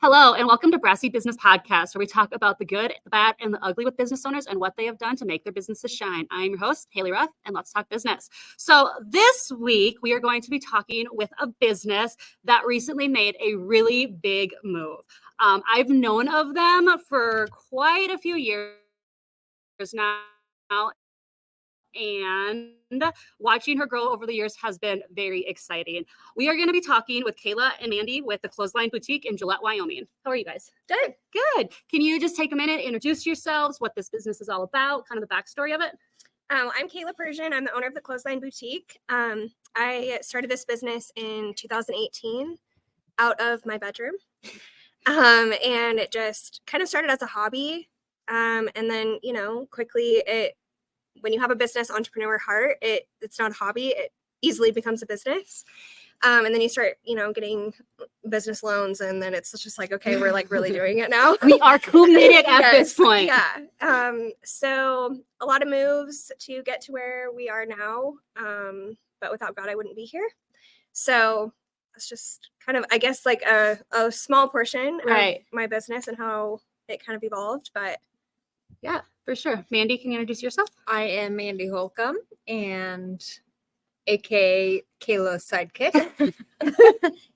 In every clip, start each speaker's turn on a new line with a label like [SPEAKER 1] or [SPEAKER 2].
[SPEAKER 1] Hello, and welcome to Brassy Business Podcast, where we talk about the good, the bad, and the ugly with business owners and what they have done to make their businesses shine. I'm your host, Haley Ruff, and let's talk business. So this week, we are going to be talking with a business that recently made a really big move. I've known of them for quite a few years now, and watching her grow over the years has been very exciting. We are going to be talking with Kayla and Mandy with the Clothesline Boutique in Gillette, Wyoming. How are you guys?
[SPEAKER 2] Good.
[SPEAKER 1] Good. Can you just take a minute, introduce yourselves, what this business is all about, kind of the backstory of it?
[SPEAKER 2] I'm Kayla Persian. I'm the owner of the Clothesline Boutique. I started this business in 2018 out of my bedroom. And it just kind of started as a hobby. And then, quickly when you have a business entrepreneur heart, it's not a hobby. It easily becomes a business. And then you start, getting business loans, and then it's just like, okay, we're like really doing it now.
[SPEAKER 1] We are committed at this point.
[SPEAKER 2] Yeah. So a lot of moves to get to where we are now. But without God, I wouldn't be here. So it's just kind of, I guess, like a small portion of my business and how it kind of evolved. But
[SPEAKER 1] yeah, for sure. Mandy, can you introduce yourself?
[SPEAKER 3] I am Mandy Holcomb, and aka Kayla's sidekick,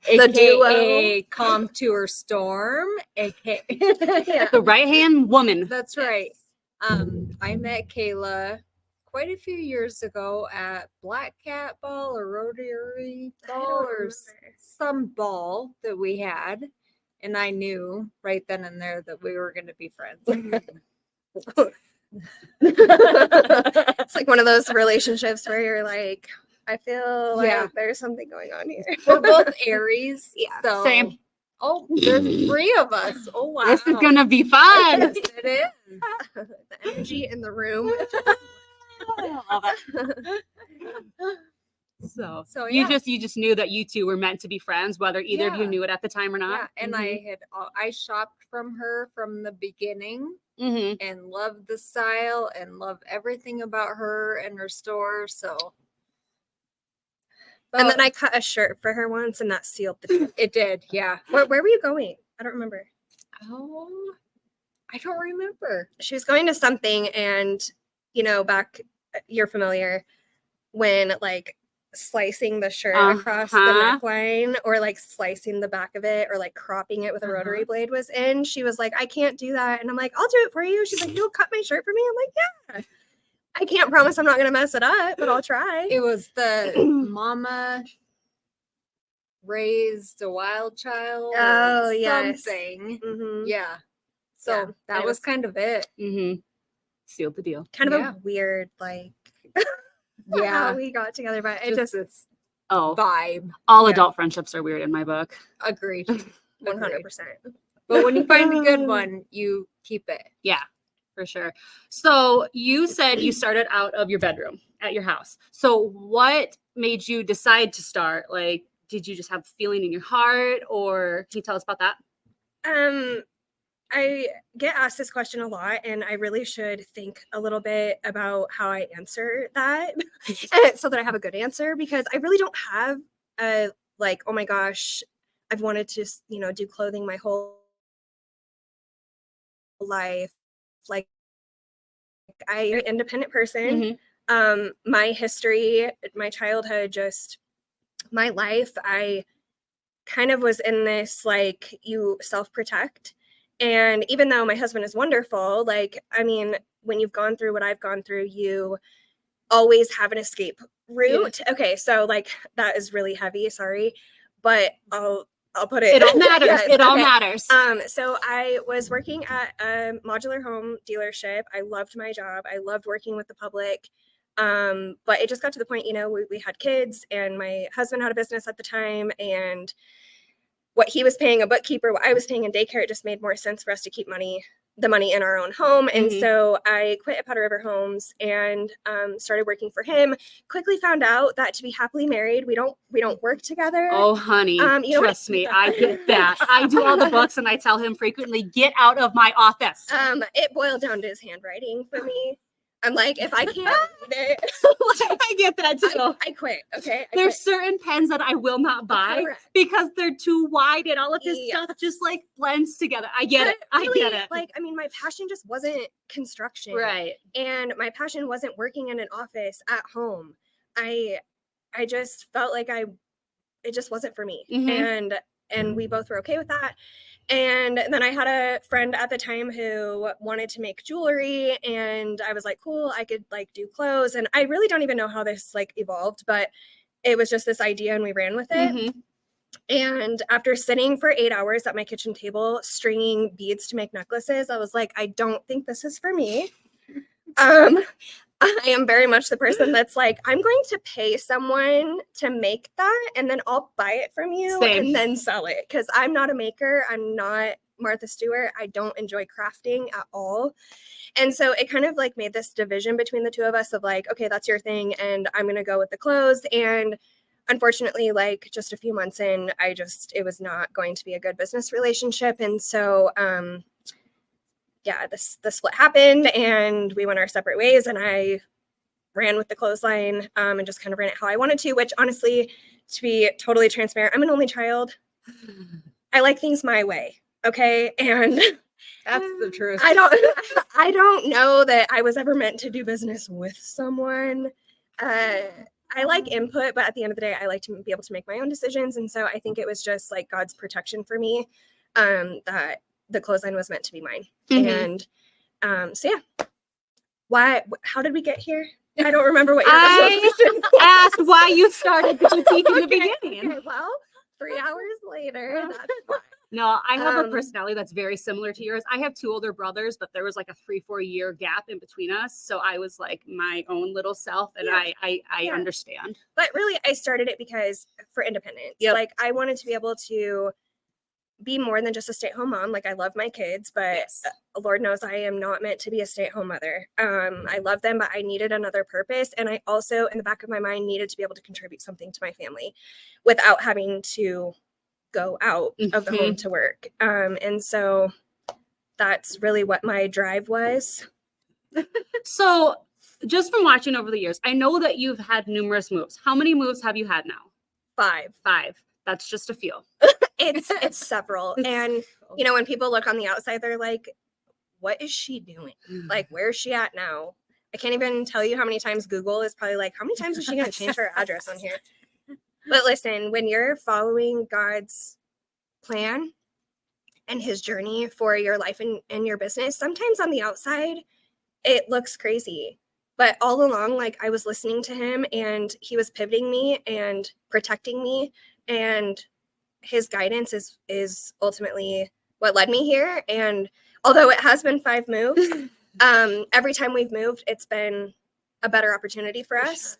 [SPEAKER 3] aka Calm Tour Storm, aka
[SPEAKER 1] the right-hand woman.
[SPEAKER 3] That's right. I met Kayla quite a few years ago at Black Cat Ball or Rotary Ball or some ball that we had, and I knew right then and there that we were going to be friends.
[SPEAKER 2] It's like one of those relationships where you're like, I feel like there's something going on here.
[SPEAKER 3] We're both Aries.
[SPEAKER 2] Yeah.
[SPEAKER 3] So.
[SPEAKER 1] Same.
[SPEAKER 3] Oh, there's 3 of us. Oh, wow.
[SPEAKER 1] This is going to be fun.
[SPEAKER 3] It is.
[SPEAKER 2] The energy in the room.
[SPEAKER 1] I love it. So
[SPEAKER 3] yeah.
[SPEAKER 1] you just knew that you two were meant to be friends, whether either of you knew it at the time or not.
[SPEAKER 3] Yeah, and I shopped from her from the beginning and loved the style and loved everything about her and her store. So,
[SPEAKER 2] and then I cut a shirt for her once, and that sealed the deal.
[SPEAKER 3] It did, yeah.
[SPEAKER 2] Where were you going? I don't remember.
[SPEAKER 3] Oh, I don't remember.
[SPEAKER 2] She was going to something, and back, you're familiar when like slicing the shirt across the neckline or like slicing the back of it or like cropping it with a rotary blade was in. She was like, I can't do that. And I'm like, I'll do it for you. She's like, you'll cut my shirt for me? I'm like, yeah. I can't promise I'm not going to mess it up, but I'll try.
[SPEAKER 3] It was the Mama Raised a Wild Child.
[SPEAKER 2] Oh, yes.
[SPEAKER 3] Something.
[SPEAKER 2] Mm-hmm.
[SPEAKER 3] Yeah. So that was kind of it.
[SPEAKER 1] Sealed the deal.
[SPEAKER 2] Kind of a weird, like, how we got together, but it just
[SPEAKER 3] this vibe.
[SPEAKER 1] All adult friendships are weird in my book.
[SPEAKER 2] Agreed. 100%.
[SPEAKER 3] But when you find a good one, you keep it.
[SPEAKER 1] Yeah, for sure. So you said you started out of your bedroom at your house. So what made you decide to start? Like, did you just have a feeling in your heart, or can you tell us about that?
[SPEAKER 2] I get asked this question a lot, and I really should think a little bit about how I answer that so that I have a good answer, because I really don't have a, like, oh my gosh, I've wanted to, do clothing my whole life. Like, I'm an independent person. My history, my childhood, just my life, I kind of was in this, like, you self-protect. And even though my husband is wonderful, like, I mean, when you've gone through what I've gone through, you always have an escape route. Yeah. Okay, so like that is really heavy, sorry, but I'll put it.
[SPEAKER 1] It all matters.
[SPEAKER 2] Yes,
[SPEAKER 1] it all matters.
[SPEAKER 2] So I was working at a modular home dealership. I loved my job. I loved working with the public. But it just got to the point, we had kids, and my husband had a business at the time, and what he was paying a bookkeeper, what I was paying in daycare, it just made more sense for us to keep the money in our own home. And so I quit at Powder River Homes and started working for him. Quickly found out that to be happily married, we don't work together.
[SPEAKER 1] Oh, honey, trust me, I get that. I do all the books, and I tell him frequently, get out of my office.
[SPEAKER 2] It boiled down to his handwriting for me. I'm like, if I can't read it, like,
[SPEAKER 1] I get that too.
[SPEAKER 2] I quit. Okay.
[SPEAKER 1] There's certain pens that I will not buy
[SPEAKER 2] Correct.
[SPEAKER 1] because they're too wide and all of this
[SPEAKER 2] Yes.
[SPEAKER 1] stuff just like blends together. I get it.
[SPEAKER 2] But
[SPEAKER 1] I
[SPEAKER 2] really,
[SPEAKER 1] get it.
[SPEAKER 2] Like, I mean, my passion just wasn't construction.
[SPEAKER 1] Right.
[SPEAKER 2] And my passion wasn't working in an office at home. I just felt like it just wasn't for me. And we both were okay with that. And then I had a friend at the time who wanted to make jewelry, and I was like, cool, I could like do clothes. And I really don't even know how this like evolved, but it was just this idea and we ran with it. And after sitting for 8 hours at my kitchen table stringing beads to make necklaces, I was like, I don't think this is for me. I am very much the person that's like, I'm going to pay someone to make that, and then I'll buy it from you and then sell it. Because I'm not a maker. I'm not Martha Stewart. I don't enjoy crafting at all. And so it kind of like made this division between the two of us of like, okay, that's your thing, and I'm going to go with the clothes. And unfortunately, like just a few months in, it was not going to be a good business relationship. And so, yeah, the split happened and we went our separate ways, and I ran with the clothesline and just kind of ran it how I wanted to, which honestly, to be totally transparent, I'm an only child. I like things my way. Okay. And
[SPEAKER 3] that's the truth.
[SPEAKER 2] I don't know that I was ever meant to do business with someone. I like input, but at the end of the day, I like to be able to make my own decisions. And so I think it was just like God's protection for me that the clothesline was meant to be mine. And so yeah. How did we get here? I don't remember what
[SPEAKER 1] I asked why you started the boutique in the beginning.
[SPEAKER 2] Okay, well, 3 hours later, that's why.
[SPEAKER 1] No, I have a personality that's very similar to yours. I have 2 older brothers, but there was like a 3-4 year gap in between us. So I was like my own little self, and I understand.
[SPEAKER 2] But really, I started it because for independence. Like I wanted to be able to be more than just a stay-at-home mom. Like I love my kids, but Lord knows I am not meant to be a stay-at-home mother. I love them, but I needed another purpose. And I also, in the back of my mind, needed to be able to contribute something to my family without having to go out of the home to work. And so that's really what my drive was.
[SPEAKER 1] So just from watching over the years, I know that you've had numerous moves. How many moves have you had now?
[SPEAKER 2] 5.
[SPEAKER 1] That's just a few.
[SPEAKER 2] It's several. And, you know, when people look on the outside, they're like, what is she doing? Like, where is she at now? I can't even tell you how many times Google is probably like, how many times is she going to change her address on here? But listen, when you're following God's plan and his journey for your life and your business, sometimes on the outside, it looks crazy. But all along, like I was listening to him and he was pivoting me and protecting me, and his guidance is ultimately what led me here. And although it has been 5 moves, every time we've moved, it's been a better opportunity for us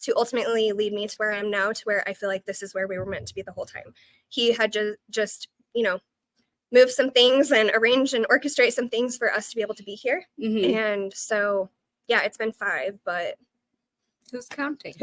[SPEAKER 2] to ultimately lead me to where I am now, to where I feel like this is where we were meant to be the whole time. He had just you know, move some things and arrange and orchestrate some things for us to be able to be here. And so, yeah, it's been 5, but
[SPEAKER 3] who's counting?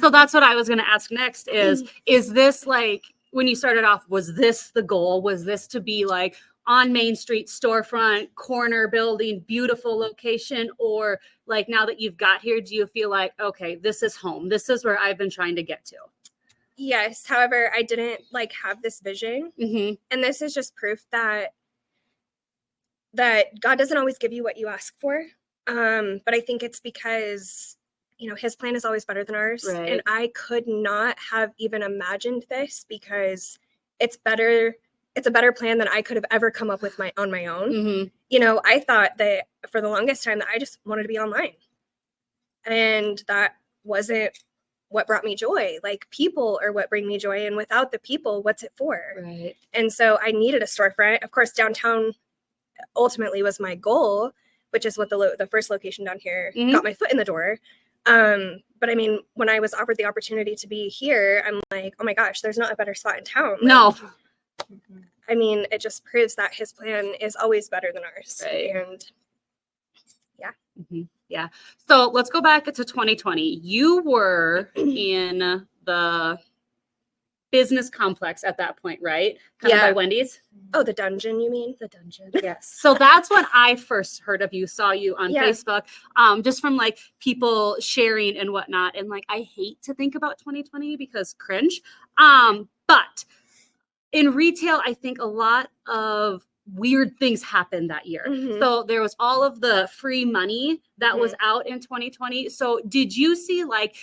[SPEAKER 1] So that's what I was going to ask next is this like, when you started off, was this the goal? Was this to be like on Main Street, storefront, corner building, beautiful location? Or like now that you've got here, do you feel like, okay, this is home. This is where I've been trying to get to?
[SPEAKER 2] Yes. However, I didn't like have this vision. And this is just proof that God doesn't always give you what you ask for. But I think it's because, you know, his plan is always better than ours.
[SPEAKER 1] Right.
[SPEAKER 2] And I could not have even imagined this, because it's better. It's a better plan than I could have ever come up with on my own. You know, I thought that for the longest time that I just wanted to be online, and that wasn't what brought me joy. Like, people are what bring me joy, and without the people, what's it for?
[SPEAKER 1] Right.
[SPEAKER 2] And so I needed a storefront. Of course, downtown ultimately was my goal, which is what the first location down here got my foot in the door. But I mean, when I was offered the opportunity to be here, I'm like, oh my gosh, there's not a better spot in town. Like,
[SPEAKER 1] No.
[SPEAKER 2] I mean, it just proves that his plan is always better than ours.
[SPEAKER 1] Right.
[SPEAKER 2] And
[SPEAKER 1] yeah. So let's go back to 2020. You were in the business complex at that point, right? Kind of
[SPEAKER 2] Yeah.
[SPEAKER 1] by Wendy's.
[SPEAKER 2] Oh, the dungeon, you mean?
[SPEAKER 1] The dungeon. Yes. So that's when I first heard of you, saw you on
[SPEAKER 2] Yeah.
[SPEAKER 1] Facebook, just from like people sharing and whatnot. And like, I hate to think about 2020 because cringe. But in retail, I think a lot of weird things happened that year.
[SPEAKER 2] Mhm.
[SPEAKER 1] So there was all of the free money that was out in 2020. So did you see like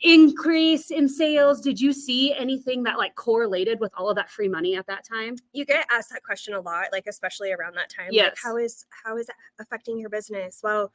[SPEAKER 1] increase in sales? Did you see anything that like correlated with all of that free money at that time?
[SPEAKER 2] You get asked that question a lot, like especially around that time.
[SPEAKER 1] Yes.
[SPEAKER 2] Like, how is it affecting your business? Well,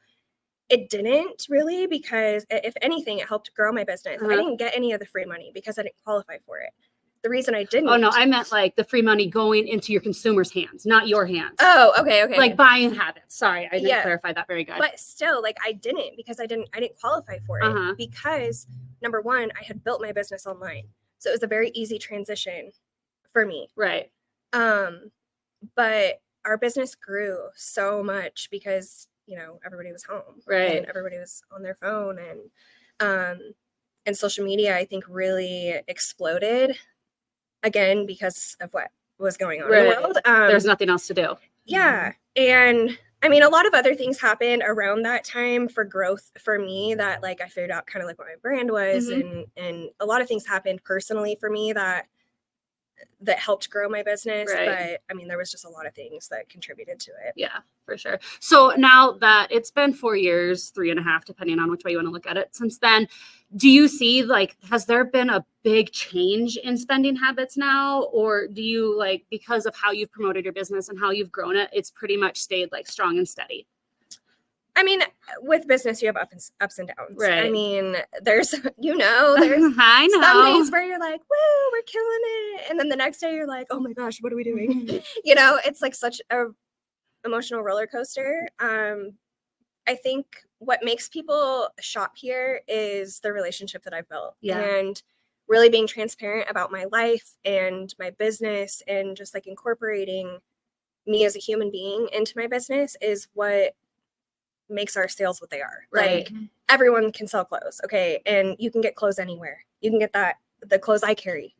[SPEAKER 2] it didn't really, because if anything, it helped grow my business. I didn't get any of the free money because I didn't qualify for it. The reason I didn't.
[SPEAKER 1] Oh no, I meant like the free money going into your consumer's hands, not your hands.
[SPEAKER 2] Oh, okay.
[SPEAKER 1] Like buying habits. Sorry, I didn't
[SPEAKER 2] Yeah.
[SPEAKER 1] clarify that very good.
[SPEAKER 2] But still, like I didn't, because I didn't qualify for it, because number one, I had built my business online. So it was a very easy transition for me.
[SPEAKER 1] Right.
[SPEAKER 2] But our business grew so much because, everybody was home.
[SPEAKER 1] Right.
[SPEAKER 2] And everybody was on their phone, and social media, I think, really exploded again because of what was going on in the world.
[SPEAKER 1] There's nothing else to do.
[SPEAKER 2] Yeah. And I mean, a lot of other things happened around that time for growth for me, that like I figured out kind of like what my brand was, and a lot of things happened personally for me that helped grow my business.
[SPEAKER 1] Right.
[SPEAKER 2] But I mean, there was just a lot of things that contributed to it.
[SPEAKER 1] Yeah, for sure. So now that it's been 4 years, 3.5, depending on which way you want to look at it, since then, do you see like, has there been a big change in spending habits now? Or do you like, because of how you've promoted your business and how you've grown it, it's pretty much stayed like strong and steady?
[SPEAKER 2] I mean, with business, you have ups and downs.
[SPEAKER 1] Right.
[SPEAKER 2] I mean, there's, there's
[SPEAKER 1] I know.
[SPEAKER 2] some days where you're like, woo, we're killing it. And then the next day you're like, oh my gosh, what are we doing? It's like such a emotional roller coaster. I think what makes people shop here is the relationship that I've built.
[SPEAKER 1] Yeah.
[SPEAKER 2] And really being transparent about my life and my business, and just like incorporating me as a human being into my business is what makes our sales what they are.
[SPEAKER 1] Right.
[SPEAKER 2] Like, everyone can sell clothes, okay? And you can get clothes anywhere. You can get the clothes I carry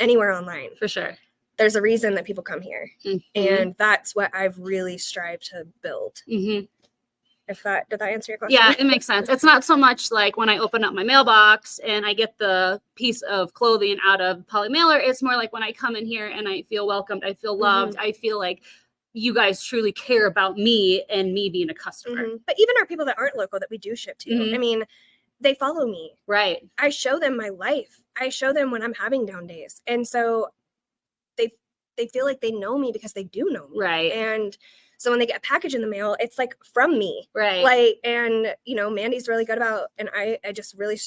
[SPEAKER 2] anywhere online.
[SPEAKER 1] For sure.
[SPEAKER 2] There's a reason that people come here. And that's what I've really strived to build. Did that answer your question?
[SPEAKER 1] Yeah, it makes sense. It's not so much like when I open up my mailbox and I get the piece of clothing out of poly mailer. It's more like when I come in here and I feel welcomed, I feel loved, I feel like you guys truly care about me and me being a customer.
[SPEAKER 2] But even our people that aren't local that we do ship to, I mean, they follow me.
[SPEAKER 1] Right.
[SPEAKER 2] I show them my life. I show them when I'm having down days. And so they feel like they know me because they do know me.
[SPEAKER 1] Right.
[SPEAKER 2] And so when they get a package in the mail, it's like from me.
[SPEAKER 1] Right.
[SPEAKER 2] Like, and Mandy's really good about, and I just really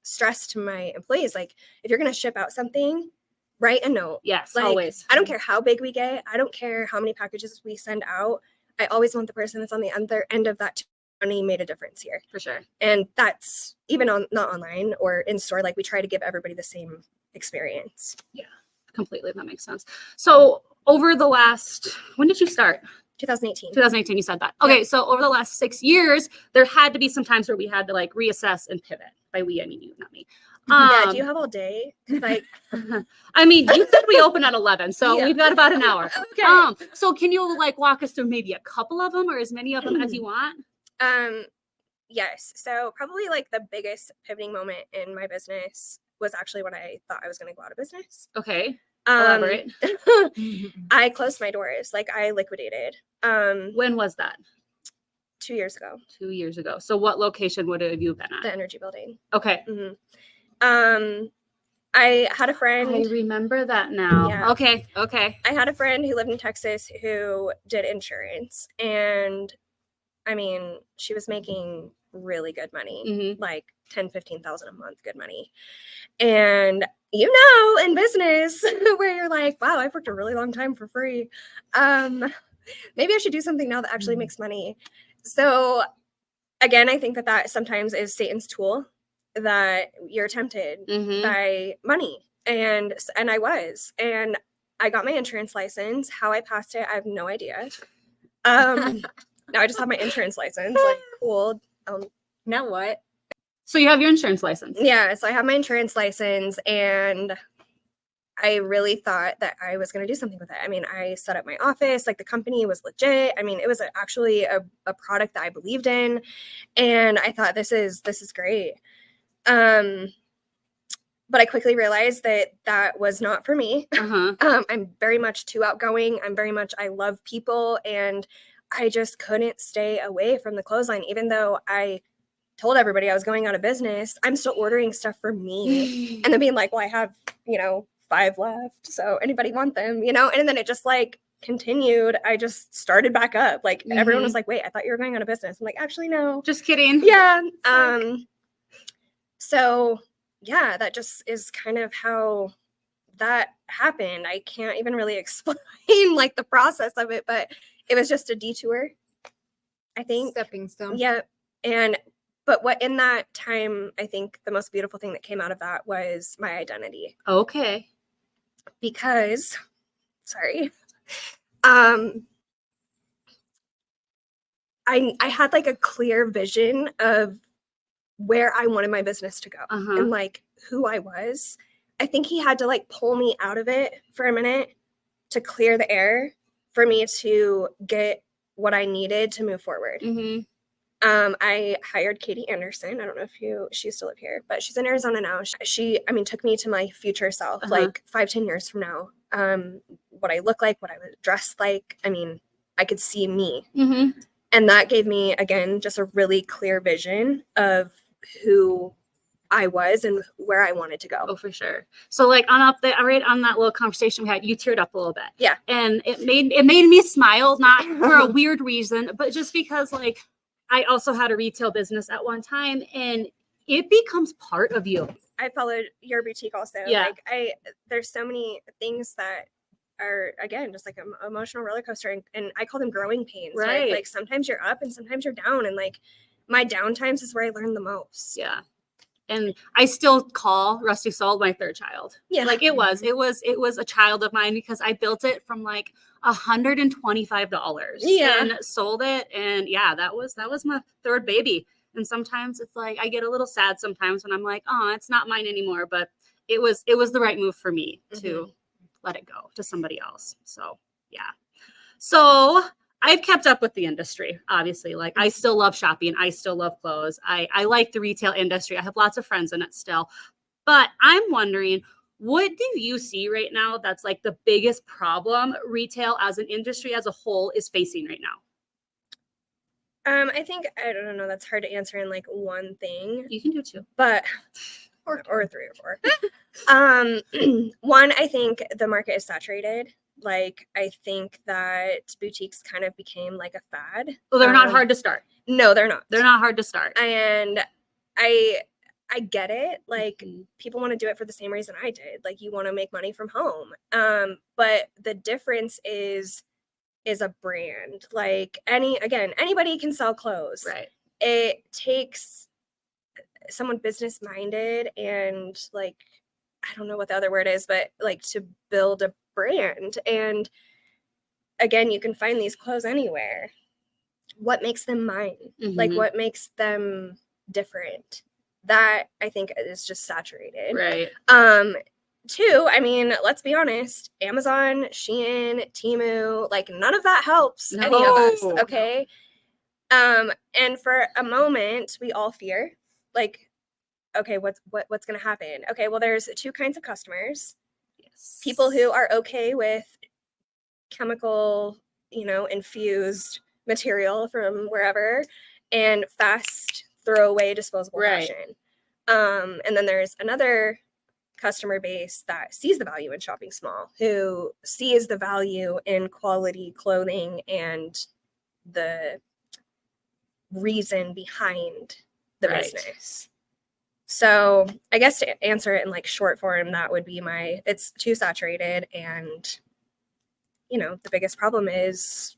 [SPEAKER 2] stress to my employees, like, if you're going to ship out something, write a note.
[SPEAKER 1] Yes,
[SPEAKER 2] like,
[SPEAKER 1] always.
[SPEAKER 2] I don't care how big we get. I don't care how many packages we send out. I always want the person that's on the other end of that journey made a difference here.
[SPEAKER 1] For sure.
[SPEAKER 2] And that's even not online or in store. Like, we try to give everybody the same experience.
[SPEAKER 1] Yeah, completely. That makes sense. So over the last, when did you start?
[SPEAKER 2] 2018.
[SPEAKER 1] 2018, you said that. Okay, so over the last 6 years, there had to be some times where we had to like reassess and pivot. By we, I mean you, not me.
[SPEAKER 2] Yeah, do you have all day? Like,
[SPEAKER 1] I mean, you said we open at 11, so we've got about an hour.
[SPEAKER 2] Okay.
[SPEAKER 1] So can you like walk us through maybe a couple of them or as many of them as you want?
[SPEAKER 2] Yes. So probably like the biggest pivoting moment in my business was actually when I thought I was going to go out of business.
[SPEAKER 1] Okay. Elaborate.
[SPEAKER 2] I closed my doors. Like, I liquidated.
[SPEAKER 1] When was that?
[SPEAKER 2] 2 years ago.
[SPEAKER 1] 2 years ago. So what location would have you been at?
[SPEAKER 2] The Energy Building.
[SPEAKER 1] Okay.
[SPEAKER 2] I had a friend.
[SPEAKER 1] I remember that now.
[SPEAKER 2] Yeah.
[SPEAKER 1] Okay.
[SPEAKER 2] I had a friend who lived in Texas who did insurance, and I mean, she was making really good money, like $10,000-$15,000 a month, good money. And in business where you're like, wow, I've worked a really long time for free. Maybe I should do something now that actually makes money. So again, I think that sometimes is Satan's tool, that you're tempted by money. And I was, and I got my insurance license. How I passed it, I have no idea. Now I just have my insurance license. Like, cool.
[SPEAKER 3] Now what?
[SPEAKER 1] So you have your insurance license.
[SPEAKER 2] Yeah, so I have my insurance license, and I really thought that I was going to do something with it. I mean, I set up my office, like the company was legit. I mean, it was actually a product that I believed in, and I thought this is great. But I quickly realized that was not for me. I'm very much too outgoing. I love people, and I just couldn't stay away from the clothesline. Even though I told everybody I was going out of business, I'm still ordering stuff for me and then being like, well, I have, 5 left. So anybody want them, And then it just like continued. I just started back up. Like everyone was like, wait, I thought you were going out of business. I'm like, actually, no.
[SPEAKER 1] Just kidding.
[SPEAKER 2] Yeah. So yeah, that just is kind of how that happened. I can't even really explain like the process of it, but it was just a detour, I think.
[SPEAKER 3] Stepping stone.
[SPEAKER 2] Yeah. But what in that time, I think the most beautiful thing that came out of that was my identity.
[SPEAKER 1] Okay.
[SPEAKER 2] Because, I had like a clear vision of where I wanted my business to go and like who I was. I think he had to like pull me out of it for a minute to clear the air for me to get what I needed to move forward. I hired Katie Anderson. I don't know if she's still up here, but she's in Arizona now. She took me to my future self, like 5-10 years from now. What I look like, what I would dress like. I mean, I could see me. And that gave me, again, just a really clear vision of who I was and where I wanted to go.
[SPEAKER 1] Oh, for sure. So like right on that little conversation we had, you teared up a little bit.
[SPEAKER 2] Yeah.
[SPEAKER 1] And it made me smile, not for a weird reason, but just because like I also had a retail business at one time, and it becomes part of you.
[SPEAKER 2] I followed your boutique also.
[SPEAKER 1] Yeah.
[SPEAKER 2] Like there's so many things that are, again, just like an emotional roller coaster, and I call them growing pains.
[SPEAKER 1] Right.
[SPEAKER 2] Like sometimes you're up and sometimes you're down, and like my down times is where I learn the most.
[SPEAKER 1] Yeah. And I still call Rusty Soul my third child.
[SPEAKER 2] Yeah.
[SPEAKER 1] Like it was a child of mine because I built it from like $125 and sold it. And yeah, that was my third baby. And sometimes it's like, I get a little sad sometimes when I'm like, oh, it's not mine anymore. But it was the right move for me to let it go to somebody else. So yeah. So I've kept up with the industry, obviously. Like I still love shopping. I still love clothes. I like the retail industry. I have lots of friends in it still. But I'm wondering, what do you see right now that's like the biggest problem retail as an industry as a whole is facing right now?
[SPEAKER 2] I think, I don't know, that's hard to answer in like one thing.
[SPEAKER 1] You can do 2.
[SPEAKER 2] But or 3 or 4. One, I think the market is saturated. Like, I think that boutiques kind of became like a fad.
[SPEAKER 1] Well, they're not hard to start.
[SPEAKER 2] No, they're not.
[SPEAKER 1] They're not hard to start.
[SPEAKER 2] And I get it. Like, people want to do it for the same reason I did. Like, you want to make money from home. But the difference is a brand. Like, anybody can sell clothes.
[SPEAKER 1] Right.
[SPEAKER 2] It takes someone business minded and like, I don't know what the other word is, but like to build a brand. And again, you can find these clothes anywhere. What makes them mine? Like what makes them different? That I think is just saturated.
[SPEAKER 1] Right.
[SPEAKER 2] 2, I mean, let's be honest, Amazon, Shein, Temu, like none of that helps any of us. Okay. And for a moment we all fear, like, okay, what's going to happen? Okay, well, there's 2 kinds of customers. Yes. People who are okay with chemical, infused material from wherever, and fast throwaway disposable fashion. And then there's another customer base that sees the value in shopping small, who sees the value in quality clothing and the reason behind the business. So I guess to answer it in like short form, that would be it's too saturated. And, the biggest problem is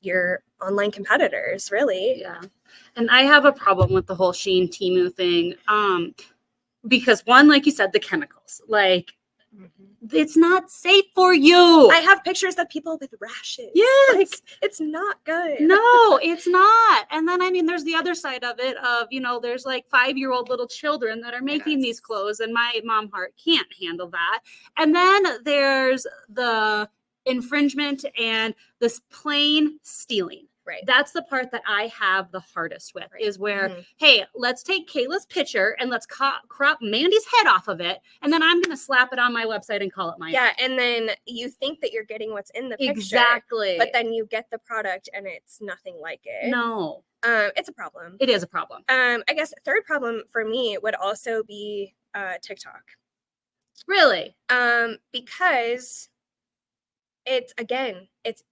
[SPEAKER 2] your online competitors, really.
[SPEAKER 1] Yeah. And I have a problem with the whole Shein Temu thing. Because one, like you said, the chemicals, like It's not safe for you.
[SPEAKER 2] I have pictures of people with rashes.
[SPEAKER 1] Yes.
[SPEAKER 2] Like, it's not good.
[SPEAKER 1] No, it's not. And then, I mean, there's the other side of it of, there's like 5-year-old little children that are making these clothes, and my mom heart can't handle that. And then there's the infringement and this plain stealing.
[SPEAKER 2] Right.
[SPEAKER 1] That's the part that I have the hardest with, is where, hey, let's take Kayla's picture and let's crop Mandy's head off of it. And then I'm going to slap it on my website and call it mine.
[SPEAKER 2] Yeah. And then you think that you're getting what's in the picture.
[SPEAKER 1] Exactly.
[SPEAKER 2] But then you get the product and it's nothing like it.
[SPEAKER 1] No.
[SPEAKER 2] It's a problem.
[SPEAKER 1] It is a problem.
[SPEAKER 2] I guess third problem for me would also be TikTok.
[SPEAKER 1] Really?
[SPEAKER 2] Because it's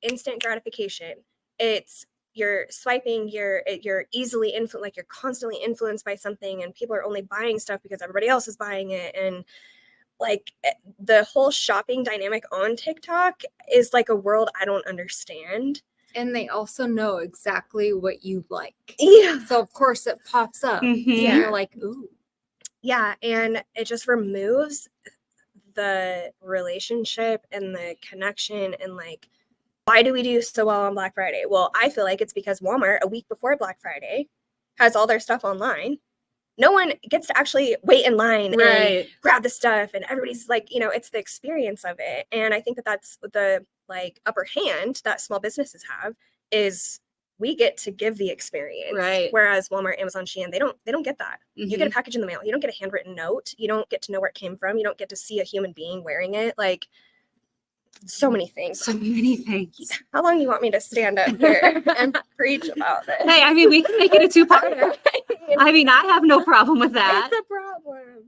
[SPEAKER 2] instant gratification. It's you're swiping, you're easily like you're constantly influenced by something, and people are only buying stuff because everybody else is buying it. And like the whole shopping dynamic on TikTok is like a world I don't understand.
[SPEAKER 3] And they also know exactly what you like.
[SPEAKER 2] Yeah.
[SPEAKER 3] So of course it pops up.
[SPEAKER 1] Mm-hmm.
[SPEAKER 3] Yeah. You're like, ooh.
[SPEAKER 2] Yeah. And it just removes the relationship and the connection, and like, why do we do so well on Black Friday? Well, I feel like it's because Walmart, a week before Black Friday, has all their stuff online. No one gets to actually wait in line and grab the stuff, and everybody's like, it's the experience of it. And I think that that's the like upper hand that small businesses have, is we get to give the experience.
[SPEAKER 1] Right.
[SPEAKER 2] Whereas Walmart, Amazon, Shein, they don't get that. Mm-hmm. You get a package in the mail. You don't get a handwritten note. You don't get to know where it came from. You don't get to see a human being wearing it. Like, so many things.
[SPEAKER 1] So many things.
[SPEAKER 2] How long do you want me to stand up here and preach about this?
[SPEAKER 1] Hey, I mean, we can make it a two-parter. I mean, I have no problem with that.
[SPEAKER 2] It's a problem.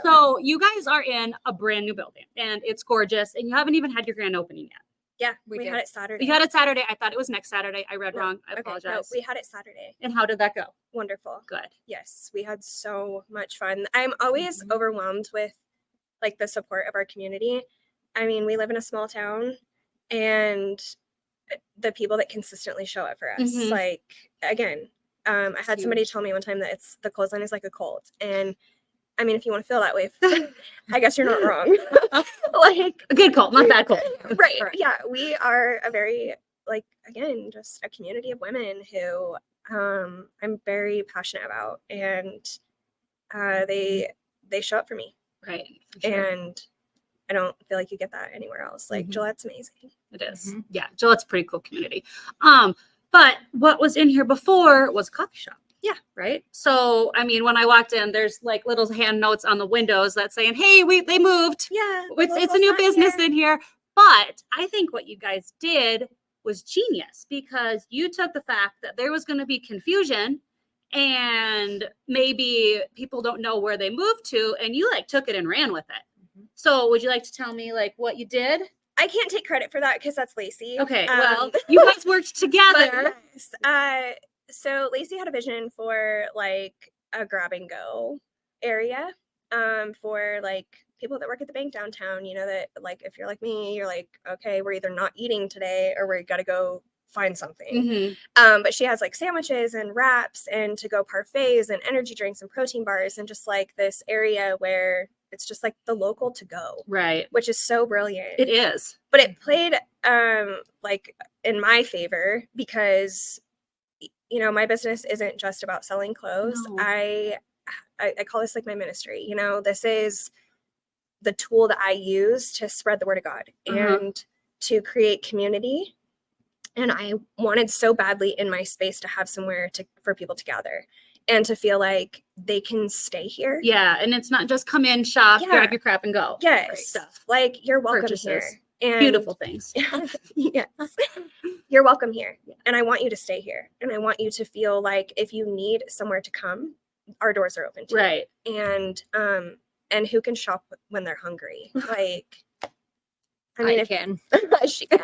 [SPEAKER 1] So you guys are in a brand new building, and it's gorgeous, and you haven't even had your grand opening yet.
[SPEAKER 2] Yeah, we had it Saturday.
[SPEAKER 1] You had it Saturday. I thought it was next Saturday. I read wrong. I apologize.
[SPEAKER 2] No, we had it Saturday.
[SPEAKER 1] And how did that go?
[SPEAKER 2] Wonderful.
[SPEAKER 1] Good.
[SPEAKER 2] Yes, we had so much fun. I'm always overwhelmed with like the support of our community. I mean, we live in a small town, and the people that consistently show up for us, like, again, I had somebody tell me one time that the clothesline is like a cult. And I mean, if you want to feel that way, I guess you're not wrong. Like
[SPEAKER 1] a good cult, not bad cult.
[SPEAKER 2] Right. Yeah. We are a very, like, again, just a community of women who I'm very passionate about, and they show up for me.
[SPEAKER 1] Right. For sure.
[SPEAKER 2] And I don't feel like you get that anywhere else. Like Gillette's amazing.
[SPEAKER 1] It is. Yeah. Gillette's a pretty cool community. But what was in here before was a coffee shop.
[SPEAKER 2] Yeah.
[SPEAKER 1] Right. So, I mean, when I walked in, there's like little hand notes on the windows that saying, hey, they moved.
[SPEAKER 2] Yeah.
[SPEAKER 1] It's a new business in here. But I think what you guys did was genius, because you took the fact that there was going to be confusion and maybe people don't know where they moved to, and you like took it and ran with it. So would you like to tell me like what you did?
[SPEAKER 2] I can't take credit for that because that's Lacey.
[SPEAKER 1] Okay, well, you guys worked together.
[SPEAKER 2] Yes. So Lacey had a vision for like a grab and go area for like people that work at the bank downtown, that like if you're like me, you're like, okay, we're either not eating today or we got to go find something. But she has like sandwiches and wraps and to-go parfaits and energy drinks and protein bars, and just like this area where it's just like the local to go,
[SPEAKER 1] right?
[SPEAKER 2] Which is so brilliant.
[SPEAKER 1] It is.
[SPEAKER 2] But it played like in my favor because my business isn't just about selling clothes.
[SPEAKER 1] No.
[SPEAKER 2] I call this like my ministry. This is the tool that I use to spread the word of God and to create community. And I wanted so badly in my space to have somewhere for people to gather and to feel like they can stay here.
[SPEAKER 1] Yeah. And it's not just come in, shop, grab your crap and go.
[SPEAKER 2] Yes.
[SPEAKER 1] Stuff.
[SPEAKER 2] Like, you're welcome
[SPEAKER 1] Purchases.
[SPEAKER 2] here. And
[SPEAKER 1] beautiful things.
[SPEAKER 2] Yes. You're welcome here. Yeah. And I want you to stay here. And I want you to feel like if you need somewhere to come, our doors are open to you.
[SPEAKER 1] Right.
[SPEAKER 2] And who can shop when they're hungry? Like, I mean,
[SPEAKER 3] can.
[SPEAKER 2] She can.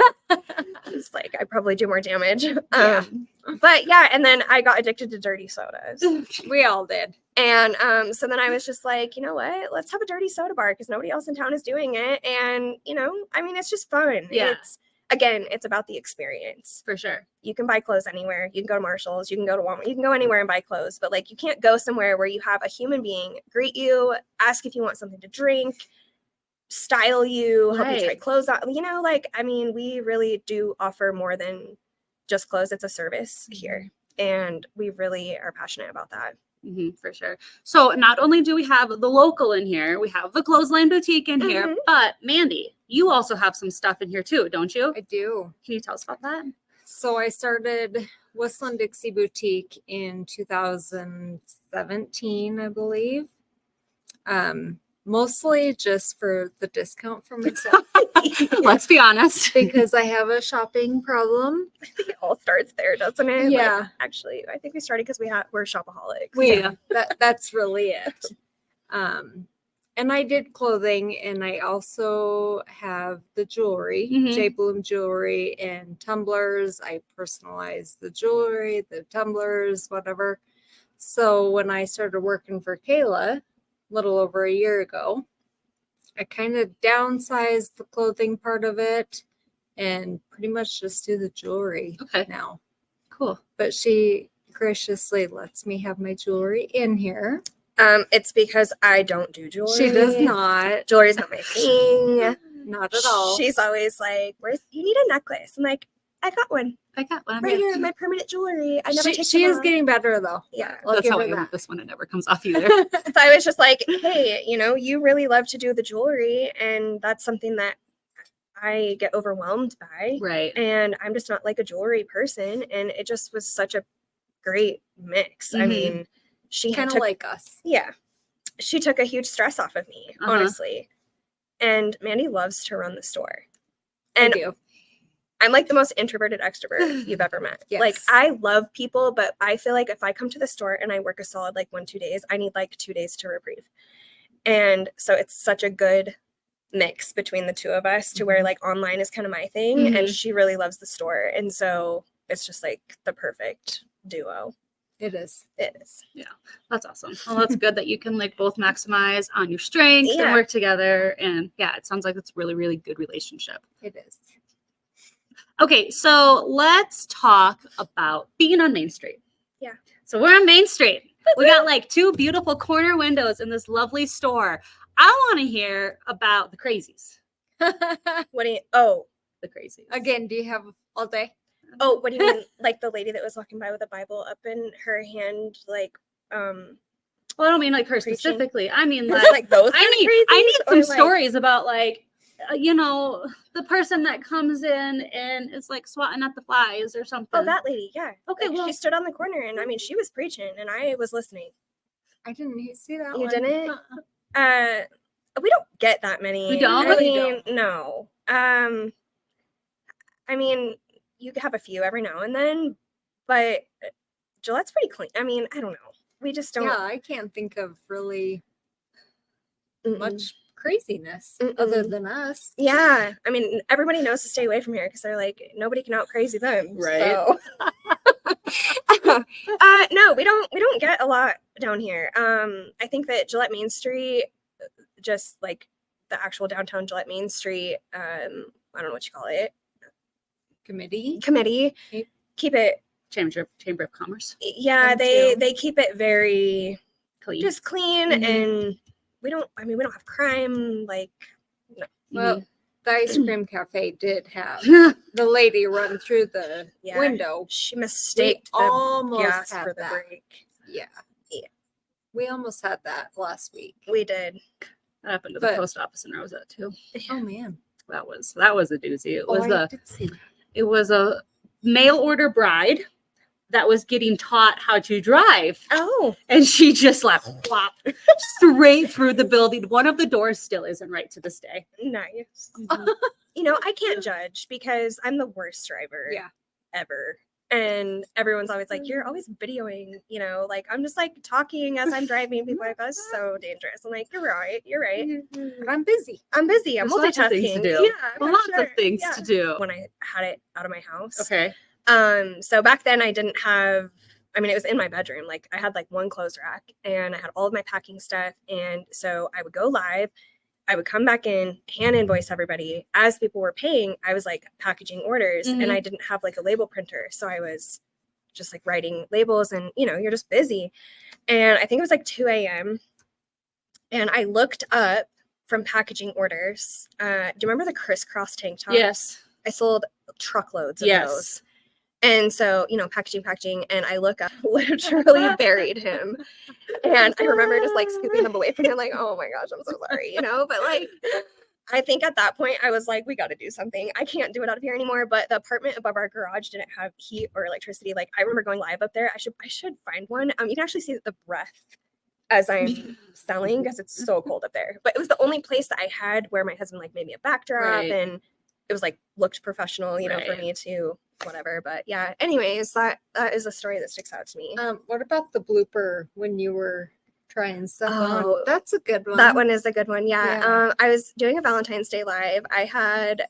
[SPEAKER 2] It's like, I probably do more damage. But yeah, and then I got addicted to dirty sodas.
[SPEAKER 3] We all did.
[SPEAKER 2] And so then I was just like, you know what? Let's have a dirty soda bar because nobody else in town is doing it. And, I mean, it's just fun.
[SPEAKER 1] Yeah.
[SPEAKER 2] It's about the experience.
[SPEAKER 1] For sure.
[SPEAKER 2] You can buy clothes anywhere. You can go to Marshall's. You can go to Walmart. You can go anywhere and buy clothes. But like, you can't go somewhere where you have a human being greet you, ask if you want something to drink, style you, help you try
[SPEAKER 1] Right.
[SPEAKER 2] clothes on, like, I mean, we really do offer more than just clothes. It's a service here. And we really are passionate about that.
[SPEAKER 1] For sure. So not only do we have the local in here, we have the Clothesline Boutique in here,
[SPEAKER 2] Mhm.
[SPEAKER 1] but Mandy, you also have some stuff in here too, don't you?
[SPEAKER 3] I do.
[SPEAKER 1] Can you tell us about that?
[SPEAKER 3] So I started Whistling Dixie Boutique in 2017, I believe. Mostly just for the discount for myself
[SPEAKER 1] Let's be honest.
[SPEAKER 3] because I have a shopping problem.
[SPEAKER 2] I think it all starts there, doesn't it?
[SPEAKER 3] Yeah.
[SPEAKER 2] Like, actually, I think we started because we're shopaholics.
[SPEAKER 1] Yeah.
[SPEAKER 3] That's really it. And I did clothing, and I also have the jewelry, J Bloom jewelry, and tumblers. I personalize the jewelry, the tumblers, whatever. So when I started working for Kayla, a little over a year ago, I kind of downsized the clothing part of it and pretty much just do the jewelry now.
[SPEAKER 1] Cool.
[SPEAKER 3] But she graciously lets me have my jewelry in here.
[SPEAKER 2] It's because I don't do jewelry.
[SPEAKER 3] She does not.
[SPEAKER 2] Jewelry's not my thing.
[SPEAKER 3] Not at all.
[SPEAKER 2] She's always like, you need a necklace. I'm like, I got one. Right here, my permanent jewelry. I never take
[SPEAKER 3] She
[SPEAKER 2] them
[SPEAKER 3] is
[SPEAKER 2] off.
[SPEAKER 3] getting better though.
[SPEAKER 2] Yeah.
[SPEAKER 3] I'll
[SPEAKER 1] That's
[SPEAKER 3] give
[SPEAKER 1] how
[SPEAKER 3] her
[SPEAKER 1] I am
[SPEAKER 3] that.
[SPEAKER 1] with this one. It never comes off either.
[SPEAKER 2] So I was just like, hey, you really love to do the jewelry, and that's something that I get overwhelmed by.
[SPEAKER 1] Right.
[SPEAKER 2] And I'm just not like a jewelry person. And it just was such a great mix. I mean, she
[SPEAKER 3] Kind of
[SPEAKER 2] took,
[SPEAKER 3] like us.
[SPEAKER 2] yeah, she took a huge stress off of me, honestly. And Mandy loves to run the store. And
[SPEAKER 3] I do.
[SPEAKER 2] I'm like the most introverted extrovert you've ever met.
[SPEAKER 3] Yes.
[SPEAKER 2] Like, I love people, but I feel like if I come to the store and I work a solid like 1-2 days, I need like 2 days to reprieve. And so it's such a good mix between the two of us to where like online is kind of my thing, and she really loves the store. And so it's just like the perfect duo.
[SPEAKER 3] It is.
[SPEAKER 2] It is.
[SPEAKER 1] Yeah, that's awesome. Well, that's good that you can like both maximize on your strengths and
[SPEAKER 2] Yeah.
[SPEAKER 1] work together. And yeah, it sounds like it's really, really good relationship.
[SPEAKER 3] It is.
[SPEAKER 1] Okay, so let's talk about being on Main Street.
[SPEAKER 2] Yeah.
[SPEAKER 1] So we're on Main Street. We got like 2 beautiful corner windows in this lovely store. I want to hear about the crazies.
[SPEAKER 2] What do you,
[SPEAKER 1] The crazies.
[SPEAKER 3] Again, do you have all day?
[SPEAKER 2] what do you mean? Like the lady that was walking by with a Bible up in her hand, like,
[SPEAKER 1] Well, I don't mean like her
[SPEAKER 2] Preaching.
[SPEAKER 1] specifically. I mean like,
[SPEAKER 2] like those kind of
[SPEAKER 1] I
[SPEAKER 2] crazies,
[SPEAKER 1] need
[SPEAKER 2] or,
[SPEAKER 1] some
[SPEAKER 2] like,
[SPEAKER 1] stories about like, the person that comes in and is like swatting at the flies or something.
[SPEAKER 2] Oh, that lady, yeah.
[SPEAKER 1] Okay,
[SPEAKER 2] Like,
[SPEAKER 1] well-
[SPEAKER 2] she stood on the corner, and I mean, she was preaching, and I was listening.
[SPEAKER 3] I didn't see that
[SPEAKER 2] You
[SPEAKER 3] one.
[SPEAKER 2] didn't?
[SPEAKER 3] Uh-uh.
[SPEAKER 2] We don't get that many.
[SPEAKER 1] We don't?
[SPEAKER 2] I
[SPEAKER 1] Really
[SPEAKER 2] mean, no. I mean, you have a few every now and then, but Gillette's pretty clean. I mean, I don't know. We just don't.
[SPEAKER 3] Yeah, I can't think of really
[SPEAKER 2] Mm-mm.
[SPEAKER 3] much craziness other than us.
[SPEAKER 2] Yeah, I mean, everybody knows to stay away from here because they're like, nobody can out crazy them.
[SPEAKER 1] Right.
[SPEAKER 2] So. No, we don't get a lot down here. I think that Gillette Main Street, just like the actual downtown Gillette Main Street, I don't know what you call it,
[SPEAKER 3] Committee.
[SPEAKER 2] committee, keep it.
[SPEAKER 1] Chamber of Commerce.
[SPEAKER 2] Yeah,
[SPEAKER 3] Them too.
[SPEAKER 2] they keep it very
[SPEAKER 1] Clean.
[SPEAKER 2] just clean, and we don't have crime, like, no.
[SPEAKER 3] Well, the ice cream cafe did have
[SPEAKER 1] Mhm.
[SPEAKER 3] the lady run through the
[SPEAKER 2] Yeah.
[SPEAKER 3] window.
[SPEAKER 2] She mistaked the
[SPEAKER 3] almost
[SPEAKER 2] gas
[SPEAKER 3] had
[SPEAKER 2] for the
[SPEAKER 3] that.
[SPEAKER 2] break.
[SPEAKER 3] Yeah.
[SPEAKER 2] Yeah.
[SPEAKER 3] We almost had that last week.
[SPEAKER 2] We did.
[SPEAKER 1] That happened to the
[SPEAKER 3] But-
[SPEAKER 1] post office in Rosette too.
[SPEAKER 3] Oh man.
[SPEAKER 1] That was a doozy. It was
[SPEAKER 3] I did see that.
[SPEAKER 1] it was a mail order bride that was getting taught how to drive.
[SPEAKER 2] Oh,
[SPEAKER 1] And she just like flop straight through the building. One of the doors still isn't right to this day.
[SPEAKER 2] nice.
[SPEAKER 3] Mm-hmm.
[SPEAKER 2] I can't judge because I'm the worst driver
[SPEAKER 3] Yeah.
[SPEAKER 2] ever. And everyone's always like, you're always videoing, like I'm just like talking as I'm driving. People are like, that's so dangerous. I'm like, you're right.
[SPEAKER 3] But I'm busy.
[SPEAKER 2] I'm busy. I'm
[SPEAKER 1] There's lots of things to
[SPEAKER 2] multitasking.
[SPEAKER 1] do.
[SPEAKER 2] Yeah, for
[SPEAKER 1] Lots
[SPEAKER 2] sure.
[SPEAKER 1] of things
[SPEAKER 2] Yeah.
[SPEAKER 1] to do.
[SPEAKER 2] When I had it out of my house.
[SPEAKER 1] Okay.
[SPEAKER 2] So back then I didn't have, it was in my bedroom. Like I had like one clothes rack and I had all of my packing stuff. And so I would go live, I would come back in, hand invoice everybody. As people were paying, I was like packaging orders and I didn't have like a label printer. So I was just like writing labels and, you're just busy. And I think it was like 2 a.m. And I looked up from packaging orders. Do you remember the crisscross tank tops?
[SPEAKER 1] Yes.
[SPEAKER 2] I sold truckloads of those. And so, packaging, and I look up, literally buried him. And I remember just like scooping them away from him, like, oh my gosh, I'm so sorry, but like, I think at that point I was like, we got to do something. I can't do it out of here anymore. But the apartment above our garage didn't have heat or electricity. Like, I remember going live up there. I should find one. You can actually see the breath as I'm selling because it's so cold up there. But it was the only place that I had where my husband like made me a backdrop and it was like looked professional, for me to whatever. But yeah, anyways, that is a story that sticks out to me.
[SPEAKER 3] What about the blooper when you were trying stuff on? That's a good one.
[SPEAKER 2] That one is a good one. Yeah. I was doing a Valentine's Day live. I had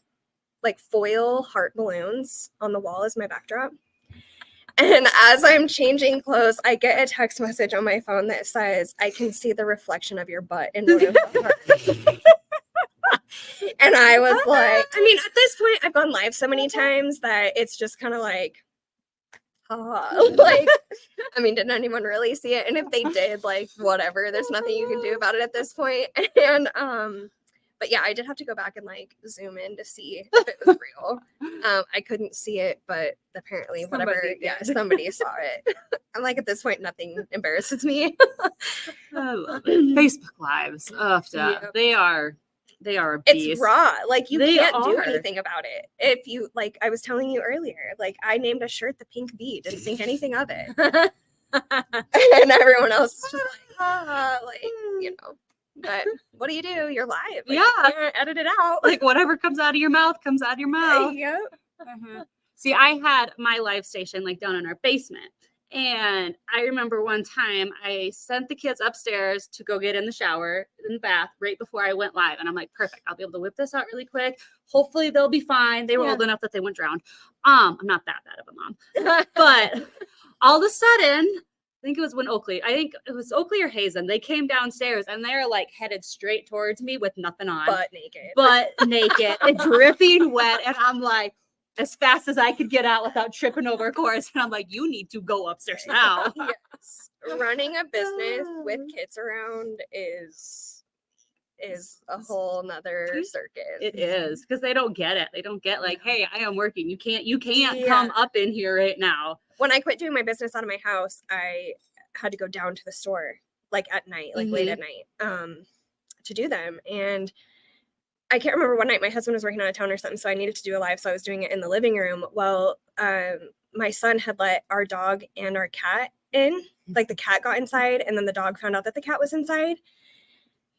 [SPEAKER 2] like foil heart balloons on the wall as my backdrop. And as I'm changing clothes, I get a text message on my phone that says, I can see the reflection of your butt in one of the hearts. And I was like, at this point, I've gone live so many times that it's just kind of like, like, did anyone really see it? And if they did, like, whatever, there's nothing you can do about it at this point. And, but yeah, I did have to go back and like zoom in to see if it was real. I couldn't see it, but apparently somebody saw it. I'm like, at this point, nothing embarrasses me.
[SPEAKER 1] I love it. Facebook Lives. They are a beast.
[SPEAKER 2] It's raw. Like, you can't do anything about it. If you, like I was telling you earlier, like, I named a shirt the Pink V, didn't think anything of it. And everyone else is just like, but what do? You're live. Like, you can't edit it out.
[SPEAKER 1] Like, whatever comes out of your mouth comes out of your mouth.
[SPEAKER 2] Yep.
[SPEAKER 1] See, I had my live station like down in our basement. And I remember one time I sent the kids upstairs to go get in the shower, in the bath, right before I went live. And I'm like, perfect. I'll be able to whip this out really quick. Hopefully they'll be fine. They were old enough that they wouldn't drown. I'm not that bad of a mom. But all of a sudden, I think it was Oakley or Hazen. They came downstairs and they're like headed straight towards me with nothing on. Butt naked and dripping wet. And I'm like, as fast as I could get out without tripping over cords. And I'm like, you need to go upstairs now.
[SPEAKER 2] Yes. Running a business with kids around is a whole nother circus.
[SPEAKER 1] It is, because they don't get it. They don't get like, hey, I am working. You can't come up in here right now.
[SPEAKER 2] When I quit doing my business out of my house, I had to go down to the store like at night, like late at night, to do them. And I can't remember, one night my husband was working out of town or something, so I needed to do a live, so I was doing it in the living room. Well, my son had let our dog and our cat in. Like, the cat got inside, and then the dog found out that the cat was inside.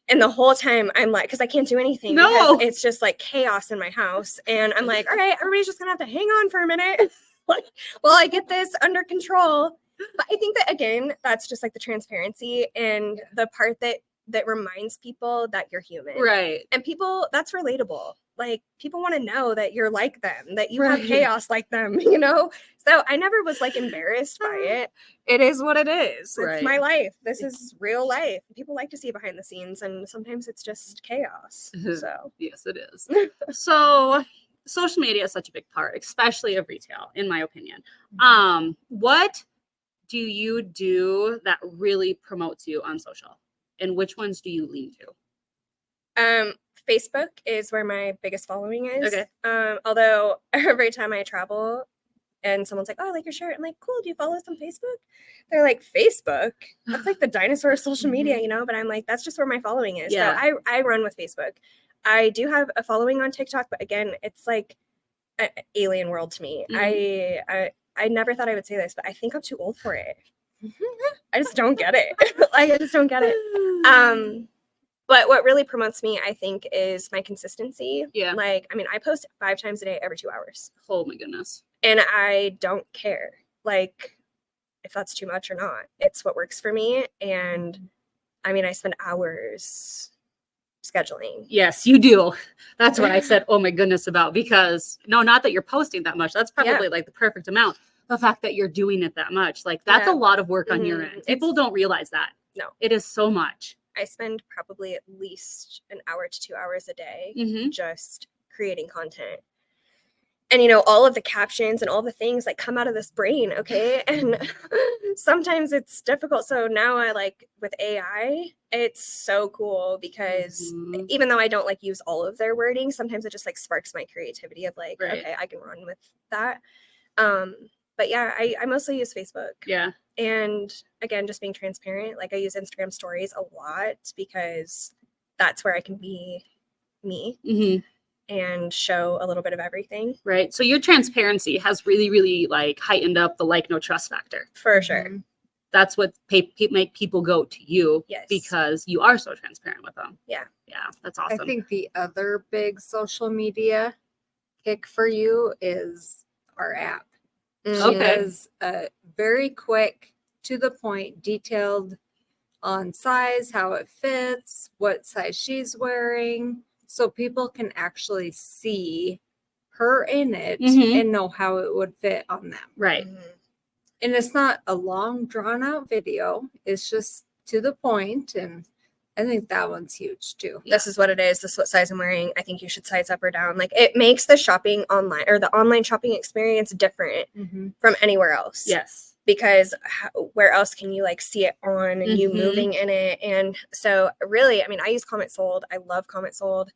[SPEAKER 2] And the whole time I'm like, because I can't do anything.
[SPEAKER 1] No,
[SPEAKER 2] because it's just like chaos in my house. And I'm like, all right, everybody's just gonna have to hang on for a minute while I get this under control. But I think that, again, that's just like the transparency and the part that reminds people that you're human.
[SPEAKER 1] Right.
[SPEAKER 2] And people, that's relatable. Like, people want to know that you're like them, that you have chaos like them, So I never was like embarrassed by it. It is what it is. It's my life. This is real life. People like to see behind the scenes, and sometimes it's just chaos. So
[SPEAKER 1] yes, it is. So social media is such a big part, especially of retail, in my opinion. What do you do that really promotes you on social? And which ones do you lean to?
[SPEAKER 2] Facebook is where my biggest following is.
[SPEAKER 1] Okay.
[SPEAKER 2] Although every time I travel and someone's like, oh, I like your shirt, I'm like, cool, do you follow us on Facebook? They're like, Facebook? That's like the dinosaur of social media, But I'm like, that's just where my following is.
[SPEAKER 1] Yeah.
[SPEAKER 2] So I run with Facebook. I do have a following on TikTok, but again, it's like an alien world to me. I never thought I would say this, but I think I'm too old for it. I just don't get it. I just don't get it. But what really promotes me, I think, is my consistency.
[SPEAKER 1] Yeah.
[SPEAKER 2] Like, I post 5 times a day every 2 hours.
[SPEAKER 1] Oh my goodness.
[SPEAKER 2] And I don't care, like, if that's too much or not. It's what works for me. And I spend hours scheduling.
[SPEAKER 1] Yes, you do. That's what I said, oh my goodness, about, because not that you're posting that much. That's probably like the perfect amount. The fact that you're doing it that much, like, that's a lot of work on your end. People don't realize that.
[SPEAKER 2] No.
[SPEAKER 1] It is so much.
[SPEAKER 2] I spend probably at least an hour to 2 hours a day just creating content. and all of the captions and all the things like come out of this brain, okay? And sometimes it's difficult. So now I like with AI, it's so cool because even though I don't like use all of their wording, sometimes it just like sparks my creativity of like,
[SPEAKER 1] Right.
[SPEAKER 2] okay, I can run with that. But yeah, I mostly use Facebook.
[SPEAKER 1] Yeah.
[SPEAKER 2] And again, just being transparent, like I use Instagram stories a lot because that's where I can be me.
[SPEAKER 1] Mm-hmm.
[SPEAKER 2] And show a little bit of everything.
[SPEAKER 1] Right. So your transparency has really, really like heightened up the like, no trust factor.
[SPEAKER 2] For sure.
[SPEAKER 1] That's what make people go to you.
[SPEAKER 2] Yes.
[SPEAKER 1] Because you are so transparent with them.
[SPEAKER 2] Yeah.
[SPEAKER 1] Yeah. That's awesome.
[SPEAKER 3] I think the other big social media kick for you is our app.
[SPEAKER 2] Mm-hmm.
[SPEAKER 3] She has a very quick, to the point, detailed on size, how it fits, what size she's wearing. So people can actually see her in it and know how it would fit on them.
[SPEAKER 1] Right.
[SPEAKER 2] Mm-hmm.
[SPEAKER 3] And it's not a long, drawn out video. It's just to the point. And I think that one's huge too.
[SPEAKER 2] This is what it is. This is what size I'm wearing. I think you should size up or down. Like it makes the shopping online or the online shopping experience different from anywhere else.
[SPEAKER 1] Yes.
[SPEAKER 2] Because where else can you like see it on and you moving in it? And so really, I mean, I use Comment Sold. I love Comment Sold.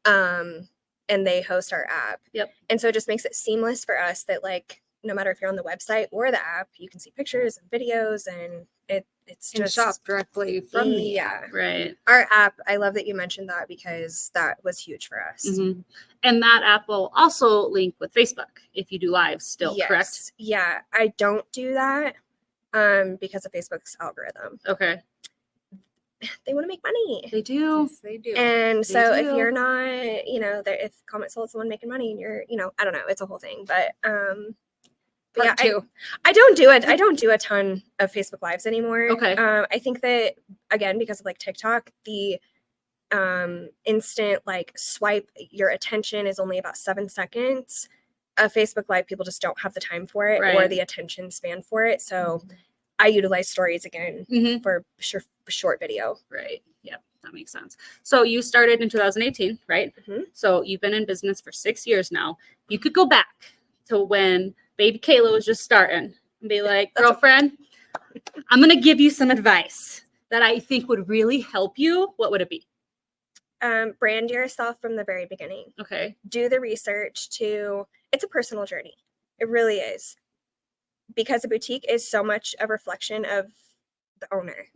[SPEAKER 2] And they host our app.
[SPEAKER 1] Yep.
[SPEAKER 2] And so it just makes it seamless for us that like, no matter if you're on the website or the app, you can see pictures and videos and it's just
[SPEAKER 3] shop directly from the
[SPEAKER 2] app.
[SPEAKER 1] Right.
[SPEAKER 2] Our app, I love that you mentioned that because that was huge for us.
[SPEAKER 1] And that app will also link with Facebook if you do live still, correct?
[SPEAKER 2] Yeah, I don't do that because of Facebook's algorithm.
[SPEAKER 1] Okay.
[SPEAKER 2] They want to make money.
[SPEAKER 1] They do.
[SPEAKER 3] Yes, they do.
[SPEAKER 2] And so if you're not, if Comment Sold someone making money and you're, I don't know, it's a whole thing. But yeah, I don't do it. I don't do a ton of Facebook Lives anymore.
[SPEAKER 1] Okay.
[SPEAKER 2] I think that again, because of like TikTok, the instant like swipe, your attention is only about 7 seconds. A Facebook Live, people just don't have the time for it or the attention span for it. So I utilize stories again for short video.
[SPEAKER 1] Right. Yep. That makes sense. So you started in 2018, right? So you've been in business for 6 years now. You could go back to when baby Kayla was just starting and be like, girlfriend, I'm going to give you some advice that I think would really help you. What would it be?
[SPEAKER 2] Brand yourself from the very beginning.
[SPEAKER 1] Okay.
[SPEAKER 2] Do the research it's a personal journey. It really is. Because a boutique is so much a reflection of the owner.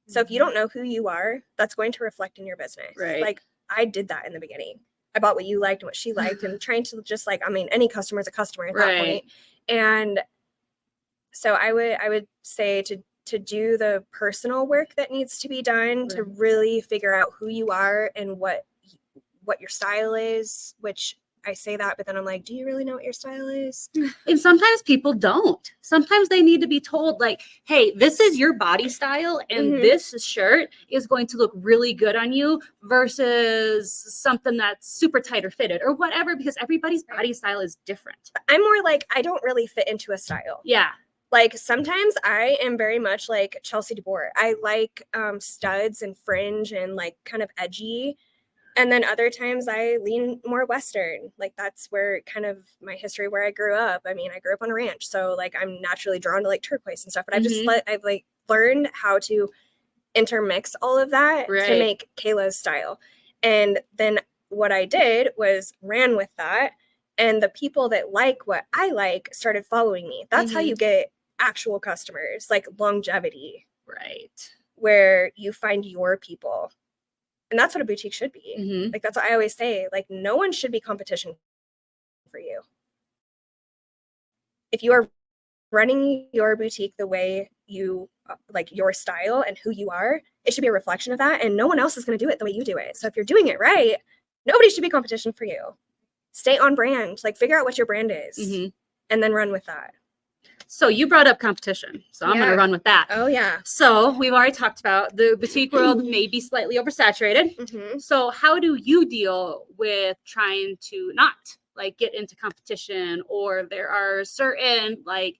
[SPEAKER 2] So if you don't know who you are, that's going to reflect in your business.
[SPEAKER 1] Right.
[SPEAKER 2] Like I did that in the beginning. I bought what you liked and what she liked and trying to just like, I mean, any customer is a customer at that point. And so I would say to do the personal work that needs to be done to really figure out who you are and what your style is, which I say that, but then I'm like, do you really know what your style is?
[SPEAKER 1] And sometimes people don't. Sometimes they need to be told like, hey, this is your body style and this shirt is going to look really good on you versus something that's super tight or fitted or whatever, because everybody's body style is different.
[SPEAKER 2] I'm more like, I don't really fit into a style.
[SPEAKER 1] Yeah.
[SPEAKER 2] Like sometimes I am very much like Chelsea DeBoer. I like studs and fringe and like kind of edgy. And then other times I lean more Western. Like that's where kind of my history where I grew up. I mean, I grew up on a ranch. So like I'm naturally drawn to like turquoise and stuff. But I've like learned how to intermix all of that to make Kayla's style. And then what I did was ran with that. And the people that like what I like started following me. That's how you get actual customers, like longevity.
[SPEAKER 1] Right.
[SPEAKER 2] Where you find your people. And that's what a boutique should be. Like, that's what I always say. Like, no one should be competition for you. If you are running your boutique the way you like your style and who you are, it should be a reflection of that. And no one else is going to do it the way you do it. So if you're doing it right, nobody should be competition for you. Stay on brand. Like, figure out what your brand is and then run with that.
[SPEAKER 1] So you brought up competition. So I'm going to run with that.
[SPEAKER 2] Oh, yeah.
[SPEAKER 1] So we've already talked about the boutique world may be slightly oversaturated. So how do you deal with trying to not like get into competition, or there are certain like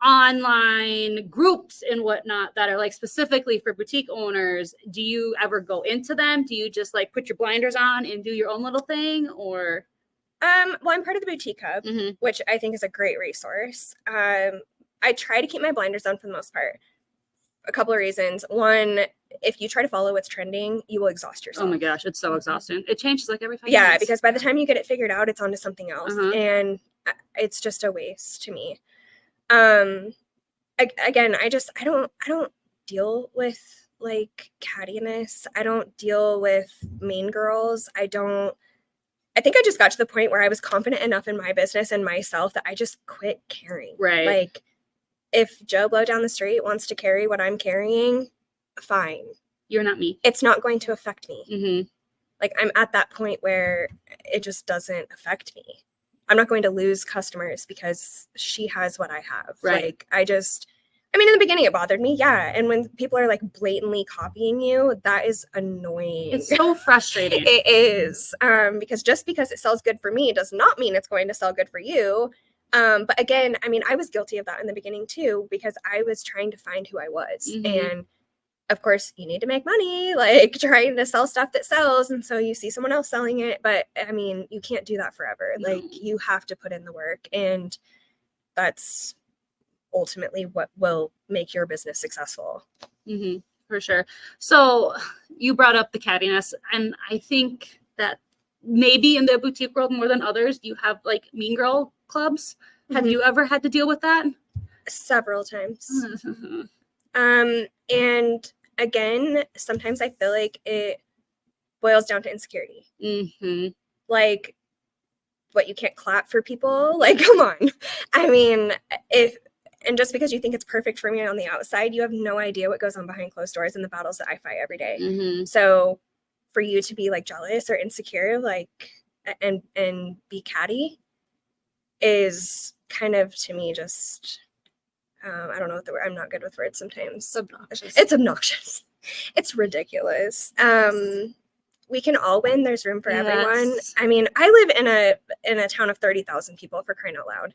[SPEAKER 1] online groups and whatnot that are like specifically for boutique owners? Do you ever go into them? Do you just like put your blinders on and do your own little thing, or?
[SPEAKER 2] Well, I'm part of the Boutique Hub,
[SPEAKER 1] Mhm.
[SPEAKER 2] which I think is a great resource. I try to keep my blinders on for the most part. A couple of reasons. One, if you try to follow what's trending, you will exhaust
[SPEAKER 1] Oh
[SPEAKER 2] yourself.
[SPEAKER 1] my gosh, it's so exhausting. It changes like every 5
[SPEAKER 2] Yeah,
[SPEAKER 1] minutes.
[SPEAKER 2] because by the time you get it figured out, it's onto something else,
[SPEAKER 1] Uh-huh.
[SPEAKER 2] and it's just a waste to me. Again, I don't deal with like cattiness. I don't deal with mean girls. I think I just got to the point where I was confident enough in my business and myself that I just quit caring.
[SPEAKER 1] Right.
[SPEAKER 2] Like, if Joe Blow down the street wants to carry what I'm carrying, fine.
[SPEAKER 1] You're not me.
[SPEAKER 2] It's not going to affect me.
[SPEAKER 1] Mm-hmm.
[SPEAKER 2] Like, I'm at that point where it just doesn't affect me. I'm not going to lose customers because she has what I have.
[SPEAKER 1] Right.
[SPEAKER 2] Like, in the beginning it bothered me. Yeah. And when people are like blatantly copying you, that is annoying.
[SPEAKER 1] It's so frustrating.
[SPEAKER 2] It is. Because just because it sells good for me does not mean it's going to sell good for you. But again, I was guilty of that in the beginning too, because I was trying to find who I was.
[SPEAKER 1] Mhm.
[SPEAKER 2] And of course, you need to make money, like trying to sell stuff that sells. And so you see someone else selling it. But you can't do that forever.
[SPEAKER 1] No.
[SPEAKER 2] Like, you have to put in the work. And that's ultimately what will make your business successful.
[SPEAKER 1] Mm-hmm, for sure. So you brought up the cattiness, and I think that maybe in the boutique world more than others, you have like mean girl clubs. Have
[SPEAKER 2] Mhm.
[SPEAKER 1] you ever had to deal with that?
[SPEAKER 2] Several times. And again, sometimes I feel like it boils down to insecurity.
[SPEAKER 1] Mm-hmm.
[SPEAKER 2] Like, what, you can't clap for people? Like, come on. And just because you think it's perfect for me on the outside, you have no idea what goes on behind closed doors and the battles that I fight every day.
[SPEAKER 1] Mm-hmm.
[SPEAKER 2] So for you to be like jealous or insecure, like, and be catty is kind of, to me, just, I don't know what the word, I'm not good with words sometimes. It's obnoxious. It's ridiculous. We can all win. There's room for everyone.
[SPEAKER 1] Yes.
[SPEAKER 2] I live in a town of 30,000 people, for crying out loud.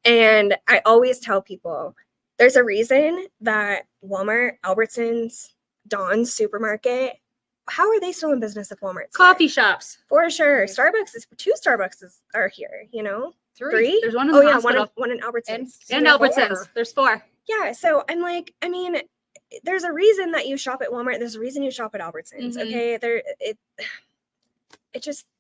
[SPEAKER 2] And I always tell people, there's a reason that Walmart, Albertsons, Dawn's Supermarket, how are they still in business if Walmart's
[SPEAKER 1] Coffee
[SPEAKER 2] here?
[SPEAKER 1] shops.
[SPEAKER 2] For sure. Two Starbucks are here, Three?
[SPEAKER 1] There's one in the hospital.
[SPEAKER 2] One in Albertsons.
[SPEAKER 1] And Albertsons. There's 4.
[SPEAKER 2] Yeah, so I'm like, there's a reason that you shop at Walmart. There's a reason you shop at Albertsons.
[SPEAKER 1] Mhm.
[SPEAKER 2] Okay,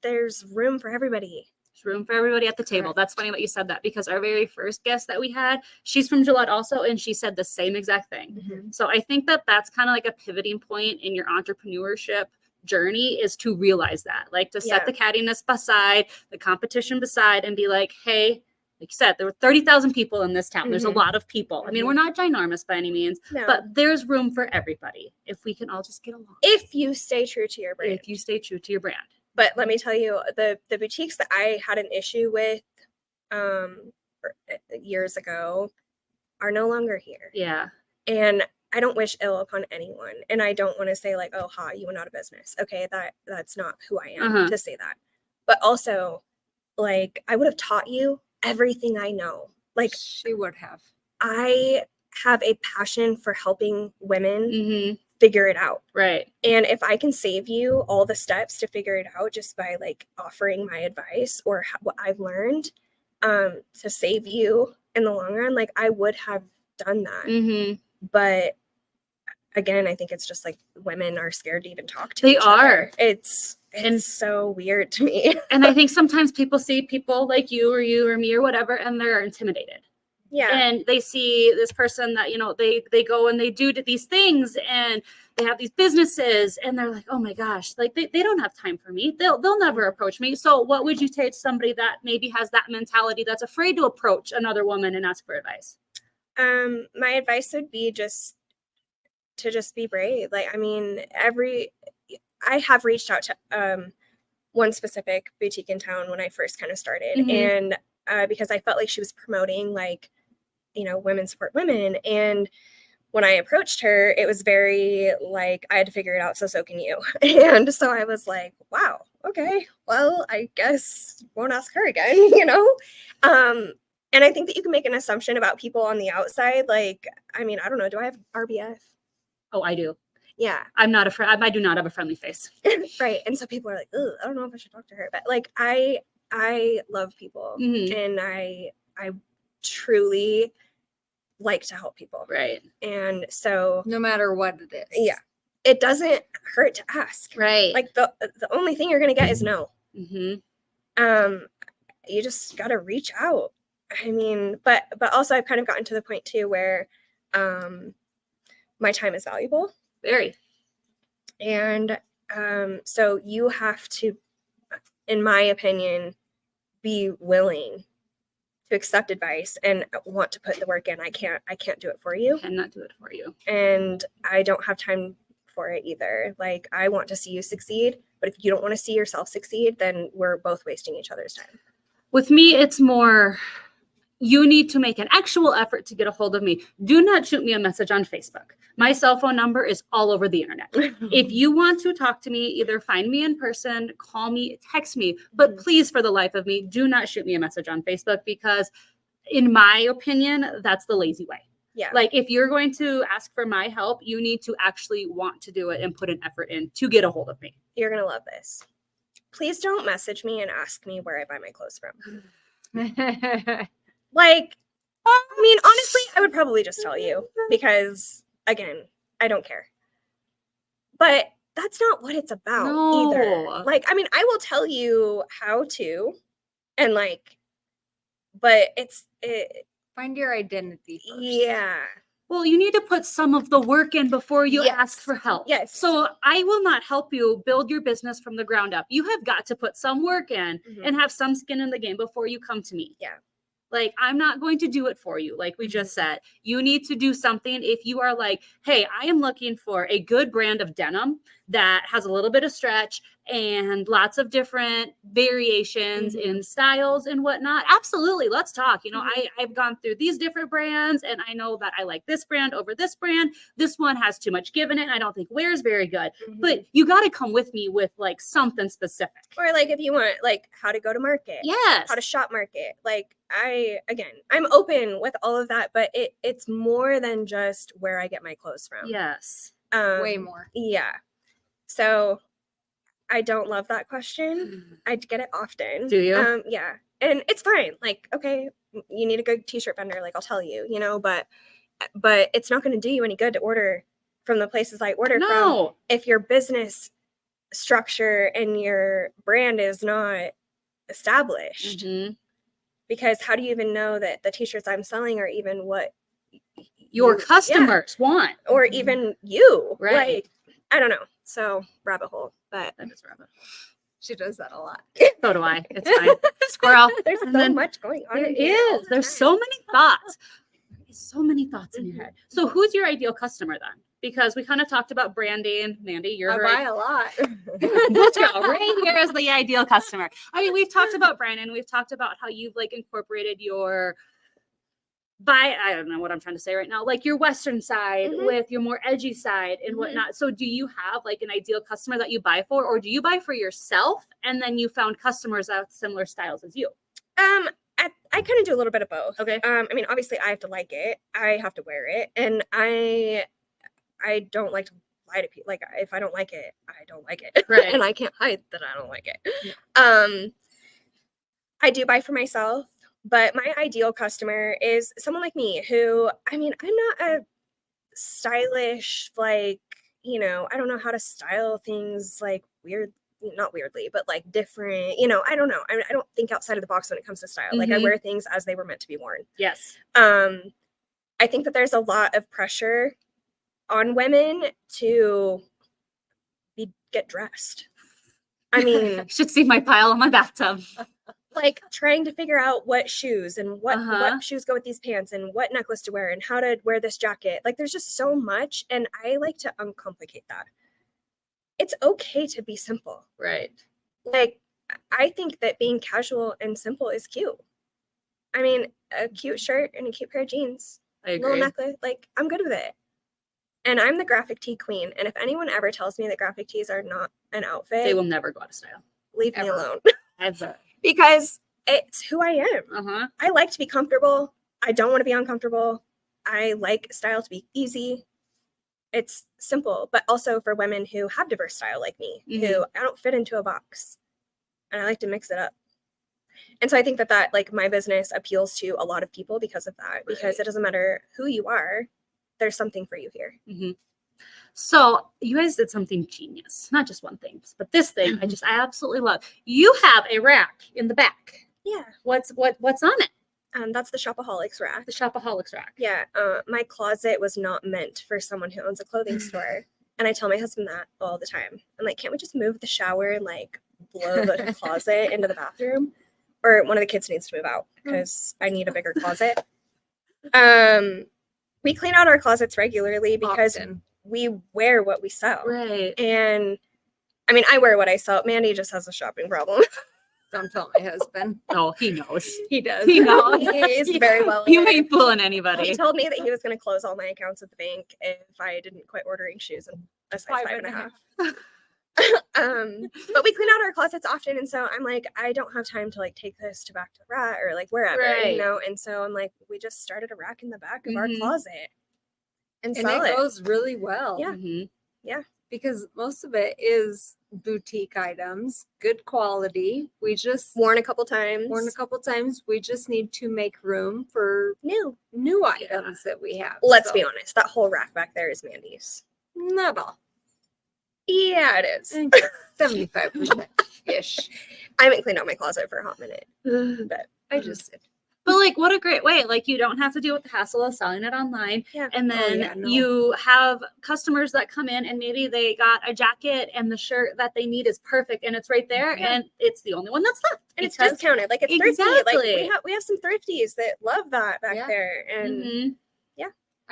[SPEAKER 2] there's room for everybody.
[SPEAKER 1] There's room for everybody at the table.
[SPEAKER 3] Correct.
[SPEAKER 1] That's funny what you said that, because our very first guest that we had, she's from Gillette also, and she said the same exact thing.
[SPEAKER 3] Mhm.
[SPEAKER 1] So I think that that's kind of like a pivoting point in your entrepreneurship journey, is to realize that, like, to set
[SPEAKER 2] Yeah.
[SPEAKER 1] the cattiness beside, the competition beside, and be like, hey, like you said, there were 30,000 people in this town. There's a
[SPEAKER 2] Mhm.
[SPEAKER 1] lot of people. I mean, we're not ginormous by any means,
[SPEAKER 2] No.
[SPEAKER 1] but there's room for everybody if we can all just get along.
[SPEAKER 2] If you stay true to your brand.
[SPEAKER 1] If you stay true to your brand.
[SPEAKER 2] But let me tell you, the boutiques that I had an issue with years ago are no longer here.
[SPEAKER 1] Yeah.
[SPEAKER 2] And I don't wish ill upon anyone. And I don't want to say like, oh, ha, you went out of business. Okay, that's not who I am to say that. But also, like, I would have taught you everything I know. Like,
[SPEAKER 3] She would have.
[SPEAKER 2] I have a passion for helping women
[SPEAKER 1] Mm-hmm.
[SPEAKER 2] figure it out.
[SPEAKER 1] Right.
[SPEAKER 2] And if I can save you all the steps to figure it out just by like offering my advice or what I've learned to save you in the long run, like, I would have done that.
[SPEAKER 1] Mm-hmm.
[SPEAKER 2] But again, I think it's just like women are scared to even talk to
[SPEAKER 1] They
[SPEAKER 2] each
[SPEAKER 1] are.
[SPEAKER 2] other. It's so weird to me.
[SPEAKER 1] And I think sometimes people see people like you or me or whatever, and they're intimidated.
[SPEAKER 2] Yeah.
[SPEAKER 1] And they see this person that, they go and they do these things and they have these businesses, and they're like, oh my gosh, like they don't have time for me. They'll never approach me. So what would you say to somebody that maybe has that mentality, that's afraid to approach another woman and ask for advice?
[SPEAKER 2] My advice would be just be brave. Like, I have reached out to one specific boutique in town when I first kind of started.
[SPEAKER 1] Mhm.
[SPEAKER 2] And because I felt like she was promoting like, women support women. And when I approached her, it was very like, I had to figure it out. So can you. And so I was like, wow, okay, well, I guess won't ask her again, And I think that you can make an assumption about people on the outside. Like, I don't know. Do I have RBF?
[SPEAKER 1] Oh, I do.
[SPEAKER 2] Yeah.
[SPEAKER 1] I'm not I do not have a friendly face.
[SPEAKER 2] Right. And so people are like, ugh, I don't know if I should talk to her. But like, I I love people,
[SPEAKER 1] Mhm.
[SPEAKER 2] and I truly like to help people.
[SPEAKER 1] Right.
[SPEAKER 2] And so,
[SPEAKER 3] No matter what it is.
[SPEAKER 2] yeah, it doesn't hurt to ask.
[SPEAKER 1] Right.
[SPEAKER 2] Like the only thing you're gonna get is no.
[SPEAKER 1] Mm-hmm.
[SPEAKER 2] You just gotta reach out. I mean, but also I've kind of gotten to the point too where my time is valuable.
[SPEAKER 1] Very.
[SPEAKER 2] And so you have to, in my opinion, be willing to accept advice and want to put the work in. I can't do it for you.
[SPEAKER 1] Cannot do it for you.
[SPEAKER 2] And I don't have time for it either. Like, I want to see you succeed, but if you don't want to see yourself succeed, then we're both wasting each other's time.
[SPEAKER 1] With me, it's more, you need to make an actual effort to get a hold of me. Do not shoot me a message on Facebook. My cell phone number is all over the internet. If you want to talk to me, either find me in person, call me, text me, but please, for the life of me, do not shoot me a message on Facebook, because in my opinion, that's the lazy way.
[SPEAKER 2] Yeah.
[SPEAKER 1] Like, if you're going to ask for my help, you need to actually want to do it and put an effort in to get a hold of me.
[SPEAKER 2] You're going to love this. Please don't message me and ask me where I buy my clothes from. Like, I mean, honestly, I would probably just tell you because, again, I don't care. But that's not what it's about either. Like, I mean, I will tell you how to, and like, but
[SPEAKER 3] Find your identity first.
[SPEAKER 2] Yeah.
[SPEAKER 1] Well, you need to put some of the work in before you
[SPEAKER 2] Yes.
[SPEAKER 1] ask for help.
[SPEAKER 2] Yes.
[SPEAKER 1] So I will not help you build your business from the ground up. You have got to put some work in and have some skin in the game before you come to me.
[SPEAKER 2] Yeah.
[SPEAKER 1] Like, I'm not going to do it for you. Like we just said, you need to do something. If you are like, hey, I am looking for a good brand of denim that has a little bit of stretch and lots of different variations in styles and whatnot. Absolutely. Let's talk. You know, I've gone through these different brands and I know that I like this brand over this brand. This one has too much give in it. And I don't think wears very good, but you got to come with me with like something specific.
[SPEAKER 2] Or like, if you want like how to go to market.
[SPEAKER 1] Yes.
[SPEAKER 2] How to shop market. Like, I'm open with all of that, but it's more than just where I get my clothes from.
[SPEAKER 1] Yes.
[SPEAKER 3] Way more.
[SPEAKER 2] Yeah. So I don't love that question. I get it often.
[SPEAKER 1] Do you?
[SPEAKER 2] Yeah. And it's fine. Like, okay, you need a good t-shirt vendor, like I'll tell you, you know, but it's not going to do you any good to order from the places I order from if your business structure and your brand is not established. Because how do you even know that the t-shirts I'm selling are even what
[SPEAKER 1] your customers want?
[SPEAKER 2] Or even you.
[SPEAKER 1] Right.
[SPEAKER 2] Like, I don't know. So, rabbit hole. But
[SPEAKER 1] that is rabbit.
[SPEAKER 3] She does that a lot.
[SPEAKER 1] So do I. It's fine. Squirrel.
[SPEAKER 2] There's so much going on.
[SPEAKER 1] There is. There's so many thoughts. So many thoughts in your head. So who's your ideal customer then? Because we kind of talked about branding. Mandy, you're
[SPEAKER 3] buy a lot.
[SPEAKER 1] Let's go. Right here is the ideal customer. I mean, we've talked about branding. We've talked about how you've like incorporated your I don't know what I'm trying to say right now, like your Western side with your more edgy side and whatnot. So do you have like an ideal customer that you buy for, or do you buy for yourself and then you found customers that have similar styles as you?
[SPEAKER 2] I kind of do a little bit of both.
[SPEAKER 1] Okay.
[SPEAKER 2] I mean, obviously I have to like it. I have to wear it. And I don't like to lie to people. Like, if I don't like it, I don't like it.
[SPEAKER 1] Right.
[SPEAKER 2] And I can't hide that I don't like it. I do buy for myself, but my ideal customer is someone like me who, I mean, I'm not a stylish, like, you know, I don't know how to style things like not weirdly, but like different, you know, I don't know. I don't think outside of the box when it comes to style. Like, I wear things as they were meant to be worn.
[SPEAKER 1] Yes.
[SPEAKER 2] I think that there's a lot of pressure on women to get dressed. I mean,
[SPEAKER 1] you should see my pile in my bathtub.
[SPEAKER 2] Like trying to figure out what shoes and what shoes go with these pants and what necklace to wear and how to wear this jacket. Like, there's just so much, and I like to uncomplicate that. It's okay to be simple.
[SPEAKER 1] Right.
[SPEAKER 2] Like, I think that being casual and simple is cute. I mean, a cute shirt and a cute pair of jeans.
[SPEAKER 1] I agree.
[SPEAKER 2] Little necklace, like, I'm good with it. And I'm the graphic tee queen. And if anyone ever tells me that graphic tees are not an outfit,
[SPEAKER 1] they will never go out of style.
[SPEAKER 2] Leave me alone.
[SPEAKER 1] Ever.
[SPEAKER 2] Because it's who I am.
[SPEAKER 1] I
[SPEAKER 2] like to be comfortable. I don't want to be uncomfortable. I like style to be easy. It's simple, but also for women who have diverse style like me, who I don't fit into a box. And I like to mix it up. And so I think that like my business appeals to a lot of people because of that, because it doesn't matter who you are, there's something for you here.
[SPEAKER 1] Mm-hmm. So you guys did something genius, not just one thing, but this thing I absolutely love. You have a rack in the back.
[SPEAKER 2] Yeah.
[SPEAKER 1] What's on it?
[SPEAKER 2] That's the Shopaholics rack.
[SPEAKER 1] The Shopaholics rack.
[SPEAKER 2] Yeah. My closet was not meant for someone who owns a clothing store. And I tell my husband that all the time. I'm like, can't we just move the shower and like blow the closet into the bathroom? Or one of the kids needs to move out because I need a bigger closet. We clean out our closets regularly because we wear what we sell.
[SPEAKER 1] Right.
[SPEAKER 2] And I mean, I wear what I sell. Mandy just has a shopping problem.
[SPEAKER 3] Don't tell my husband.
[SPEAKER 1] Oh, he knows.
[SPEAKER 3] He does.
[SPEAKER 1] He knows.
[SPEAKER 2] He's very well.
[SPEAKER 1] You ain't fooling anybody.
[SPEAKER 2] He told me that he was going to close all my accounts at the bank if I didn't quit ordering shoes in a size 5.5. But we clean out our closets often, and so I'm like, I don't have time to like take this to back to the rat or like wherever, you know. And so I'm like, we just started a rack in the back of our closet and sell
[SPEAKER 3] it goes really well.
[SPEAKER 2] Yeah.
[SPEAKER 3] Yeah. Because most of it is boutique items, good quality. We just
[SPEAKER 2] worn a couple times.
[SPEAKER 3] We just need to make room for new items that we have.
[SPEAKER 2] Let's be honest, that whole rack back there is Mandy's.
[SPEAKER 3] Not all.
[SPEAKER 2] Yeah, it is.
[SPEAKER 3] 75% ish.
[SPEAKER 2] I haven't cleaned out my closet for a hot minute, but
[SPEAKER 3] I just did.
[SPEAKER 1] But like, what a great way. Like, you don't have to deal with the hassle of selling it online.
[SPEAKER 2] Yeah.
[SPEAKER 1] And then you have customers that come in and maybe they got a jacket and the shirt that they need is perfect and it's right there and it's the only one that's left.
[SPEAKER 2] And it's discounted. Like, it's thrifty. Like, we have some thrifties that love that back there. And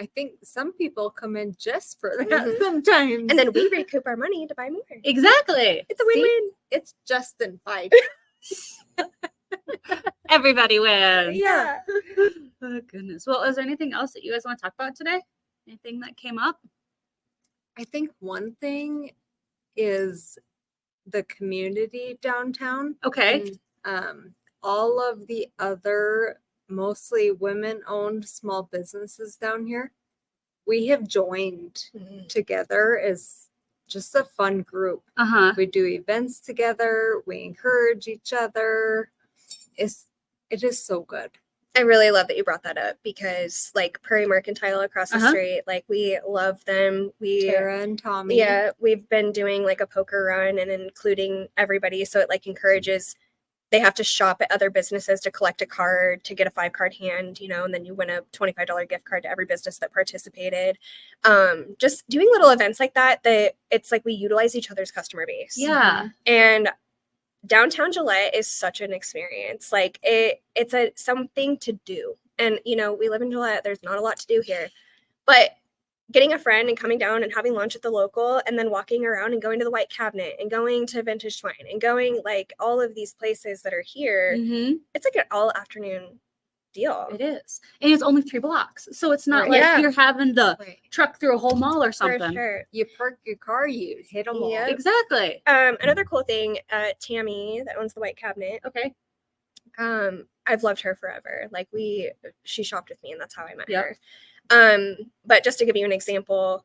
[SPEAKER 3] I think some people come in just for that sometimes.
[SPEAKER 2] And then we recoup our money to buy more.
[SPEAKER 1] Exactly.
[SPEAKER 2] It's a win-win.
[SPEAKER 3] It's Justin Fight.
[SPEAKER 1] Everybody wins.
[SPEAKER 2] Yeah.
[SPEAKER 1] Oh, goodness. Well, is there anything else that you guys want to talk about today? Anything that came up?
[SPEAKER 3] I think one thing is the community downtown.
[SPEAKER 1] Okay.
[SPEAKER 3] And, all of the other mostly women-owned small businesses down here, we have joined together as just a fun group. We do events together. We encourage each other. It is so good.
[SPEAKER 2] I really love that you brought that up because like Prairie Mercantile across the street, like we love them.
[SPEAKER 3] Tara and Tommy.
[SPEAKER 2] Yeah, we've been doing like a poker run and including everybody. So it like encourages, they have to shop at other businesses to collect a card to get a 5-card hand, you know, and then you win a $25 gift card to every business that participated. Just doing little events like that it's like we utilize each other's customer base.
[SPEAKER 1] Yeah.
[SPEAKER 2] And downtown Gillette is such an experience. Like it's something to do. And, you know, we live in Gillette. There's not a lot to do here. But getting a friend and coming down and having lunch at the local and then walking around and going to the White Cabinet and going to Vintage Twine and going like all of these places that are here, it's like an all afternoon deal.
[SPEAKER 1] It is. And it's only 3 blocks. So it's not like you're having to truck through a whole mall or something.
[SPEAKER 2] For sure.
[SPEAKER 3] You park your car, you hit them all.
[SPEAKER 1] Exactly.
[SPEAKER 2] Another cool thing, Tammy that owns the White Cabinet.
[SPEAKER 1] Okay.
[SPEAKER 2] I've loved her forever. Like she shopped with me and that's how I met her. But just to give you an example,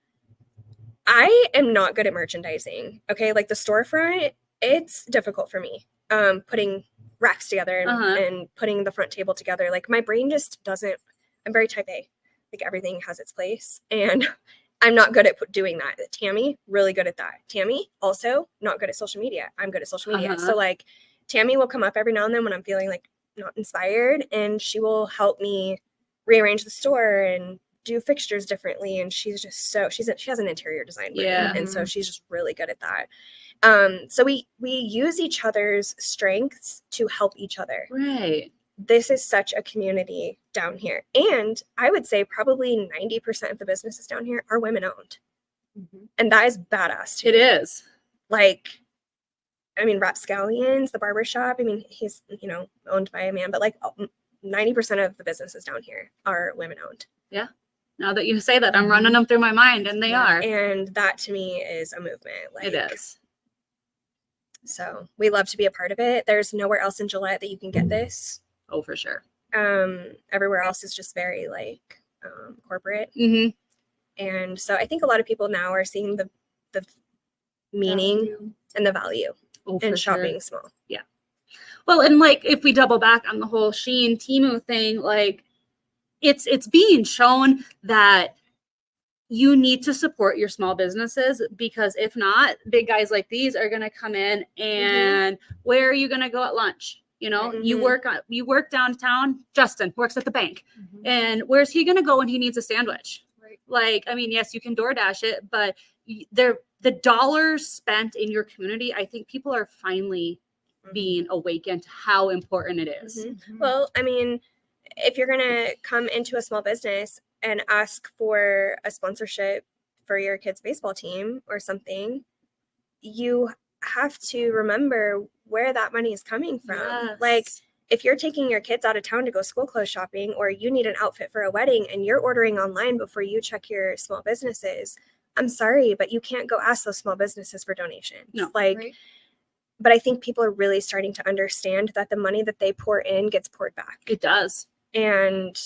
[SPEAKER 2] I am not good at merchandising. Okay. Like the storefront, it's difficult for me. Putting racks together and putting the front table together. Like my brain just doesn't, I'm very type A. Like everything has its place and I'm not good at doing that. Tammy, really good at that. Tammy, also not good at social media. I'm good at social media. So like Tammy will come up every now and then when I'm feeling like not inspired and she will help me rearrange the store and do fixtures differently. And she's just she has an interior design brain, and so she's just really good at that. So we use each other's strengths to help each other.
[SPEAKER 1] Right.
[SPEAKER 2] This is such a community down here. And I would say probably 90% of the businesses down here are women owned. And that is badass too.
[SPEAKER 1] It is.
[SPEAKER 2] Like, I mean, Rapscallions, the barbershop, I mean, he's, you know, owned by a man, but like 90% of the businesses down here are women owned.
[SPEAKER 1] Yeah. Now that you say that, I'm running them through my mind and they are.
[SPEAKER 2] And that to me is a movement. Like,
[SPEAKER 1] it is.
[SPEAKER 2] So we love to be a part of it. There's nowhere else in Gillette that you can get this.
[SPEAKER 1] Oh, for sure.
[SPEAKER 2] Everywhere else is just very like corporate. And so I think a lot of people now are seeing the meaning and the value in shopping small.
[SPEAKER 1] Yeah. Well, and like if we double back on the whole Shein Temu thing, like it's being shown that you need to support your small businesses, because if not, big guys like these are going to come in and where are you going to go at lunch? You know, you work downtown. Justin works at the bank, and where's he going to go when he needs a sandwich?
[SPEAKER 3] Right.
[SPEAKER 1] Like, I mean, yes, you can DoorDash it, but the dollars spent in your community, I think people are finally being awakened to how important it is.
[SPEAKER 2] Well, I mean, if you're going to come into a small business and ask for a sponsorship for your kid's baseball team or something, you have to remember where that money is coming from.
[SPEAKER 1] Yes.
[SPEAKER 2] Like, if you're taking your kids out of town to go school clothes shopping, or you need an outfit for a wedding and you're ordering online before you check your small businesses, I'm sorry, but you can't go ask those small businesses for donations.
[SPEAKER 1] No.
[SPEAKER 2] Like, but I think people are really starting to understand that the money that they pour in gets poured back.
[SPEAKER 1] It does.
[SPEAKER 2] And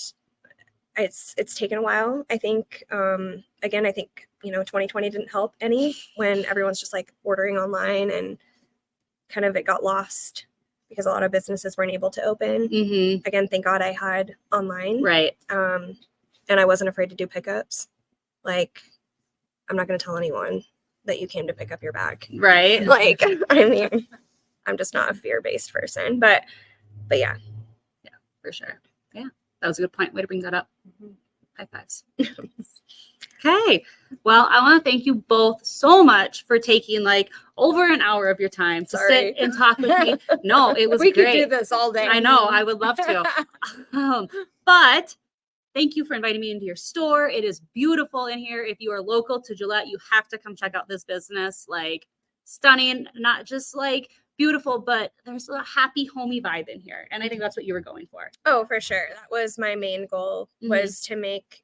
[SPEAKER 2] it's taken a while. I think, again, I think, 2020 didn't help any, when everyone's just like ordering online, and kind of it got lost because a lot of businesses weren't able to open. Again, thank God I had online.
[SPEAKER 1] Right.
[SPEAKER 2] And I wasn't afraid to do pickups. Like, I'm not going to tell anyone that you came to pick up your bag.
[SPEAKER 1] Right.
[SPEAKER 2] Like, I mean, I'm just not a fear-based person, but yeah.
[SPEAKER 1] Yeah, for sure. Yeah, that was a good point. Way to bring that up. High fives. Okay. Well, I want to thank you both so much for taking like over an hour of your time to sit and talk with me. No, it was
[SPEAKER 3] we
[SPEAKER 1] great.
[SPEAKER 3] could do this all day.
[SPEAKER 1] I know. I would love to. But thank you for inviting me into your store. It is beautiful in here. If you are local to Gillette, you have to come check out this business. Like, stunning, not just like beautiful, but there's a happy, homey vibe in here. And I think that's what you were going for.
[SPEAKER 2] Oh, for sure. That was my main goal, was to make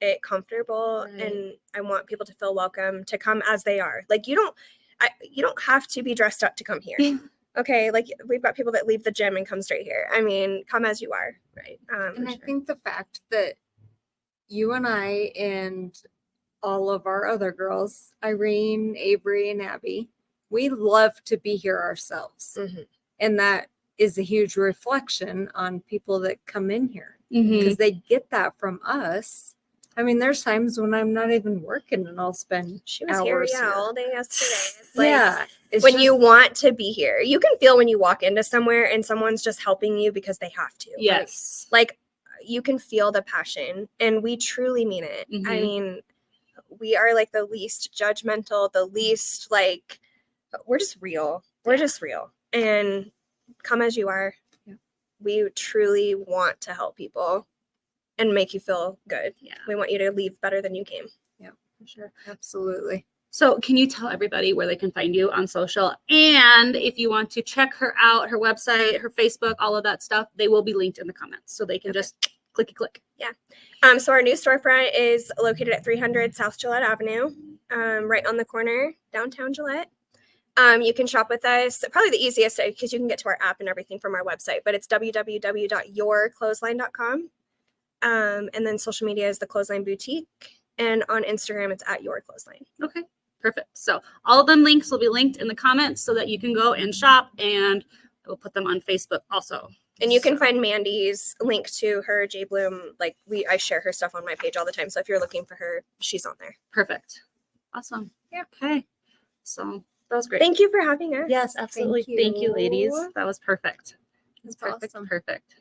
[SPEAKER 2] it comfortable. And I want people to feel welcome to come as they are. Like, you don't have to be dressed up to come here. Okay, like, we've got people that leave the gym and come straight here. I mean, come as you are.
[SPEAKER 1] Right.
[SPEAKER 3] And I think the fact that you and I and all of our other girls, Irene, Avery, and Abby, we love to be here ourselves. And that is a huge reflection on people that come in here, because they get that from us. I mean, there's times when I'm not even working and I'll spend
[SPEAKER 2] She was
[SPEAKER 3] hours
[SPEAKER 2] here, all day yesterday. It's like,
[SPEAKER 3] it's
[SPEAKER 2] when
[SPEAKER 3] just,
[SPEAKER 2] you want to be here, you can feel when you walk into somewhere and someone's just helping you because they have to.
[SPEAKER 1] Yes.
[SPEAKER 2] Like you can feel the passion, and we truly mean it. I mean, we are like the least judgmental, the least like, we're just real. We're just real. And come as you are. We truly want to help people and make you feel good.
[SPEAKER 1] Yeah.
[SPEAKER 2] We want you to leave better than you came.
[SPEAKER 3] Yeah, for sure. Absolutely.
[SPEAKER 1] So can you tell everybody where they can find you on social? And if you want to check her out, her website, her Facebook, all of that stuff, they will be linked in the comments. So they can just click.
[SPEAKER 2] Yeah. So our new storefront is located at 300 South Gillette Avenue, right on the corner, downtown Gillette. You can shop with us. Probably the easiest, because you can get to our app and everything from our website, but it's www.yourclothesline.com. And then social media is the Clothesline Boutique, and on Instagram it's at Your Clothesline.
[SPEAKER 1] Okay, perfect. So all of them links will be linked in the comments so that you can go and shop, and we'll put them on Facebook also.
[SPEAKER 2] And you can find Mandy's link to her J Bloom. Like I share her stuff on my page all the time. So if you're looking for her, she's on there.
[SPEAKER 1] Perfect. Awesome. Yeah. Okay. So that was great.
[SPEAKER 2] Thank you for having us.
[SPEAKER 1] Yes, absolutely. Thank you, ladies. That was perfect.
[SPEAKER 3] That's
[SPEAKER 1] perfect.
[SPEAKER 3] awesome.
[SPEAKER 1] Perfect.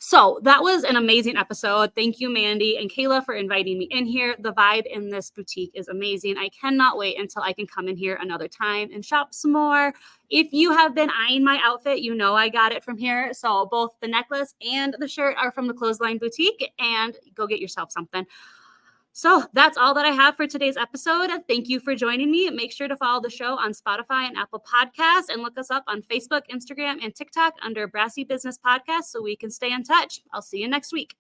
[SPEAKER 1] So that was an amazing episode. Thank you, Mandy and Kayla, for inviting me in here. The vibe in this boutique is amazing. I cannot wait until I can come in here another time and shop some more. If you have been eyeing my outfit, you know I got it from here. So both the necklace and the shirt are from the Clothesline Boutique, and go get yourself something. So that's all that I have for today's episode. Thank you for joining me. Make sure to follow the show on Spotify and Apple Podcasts, and look us up on Facebook, Instagram, and TikTok under Brassy Business Podcast so we can stay in touch. I'll see you next week.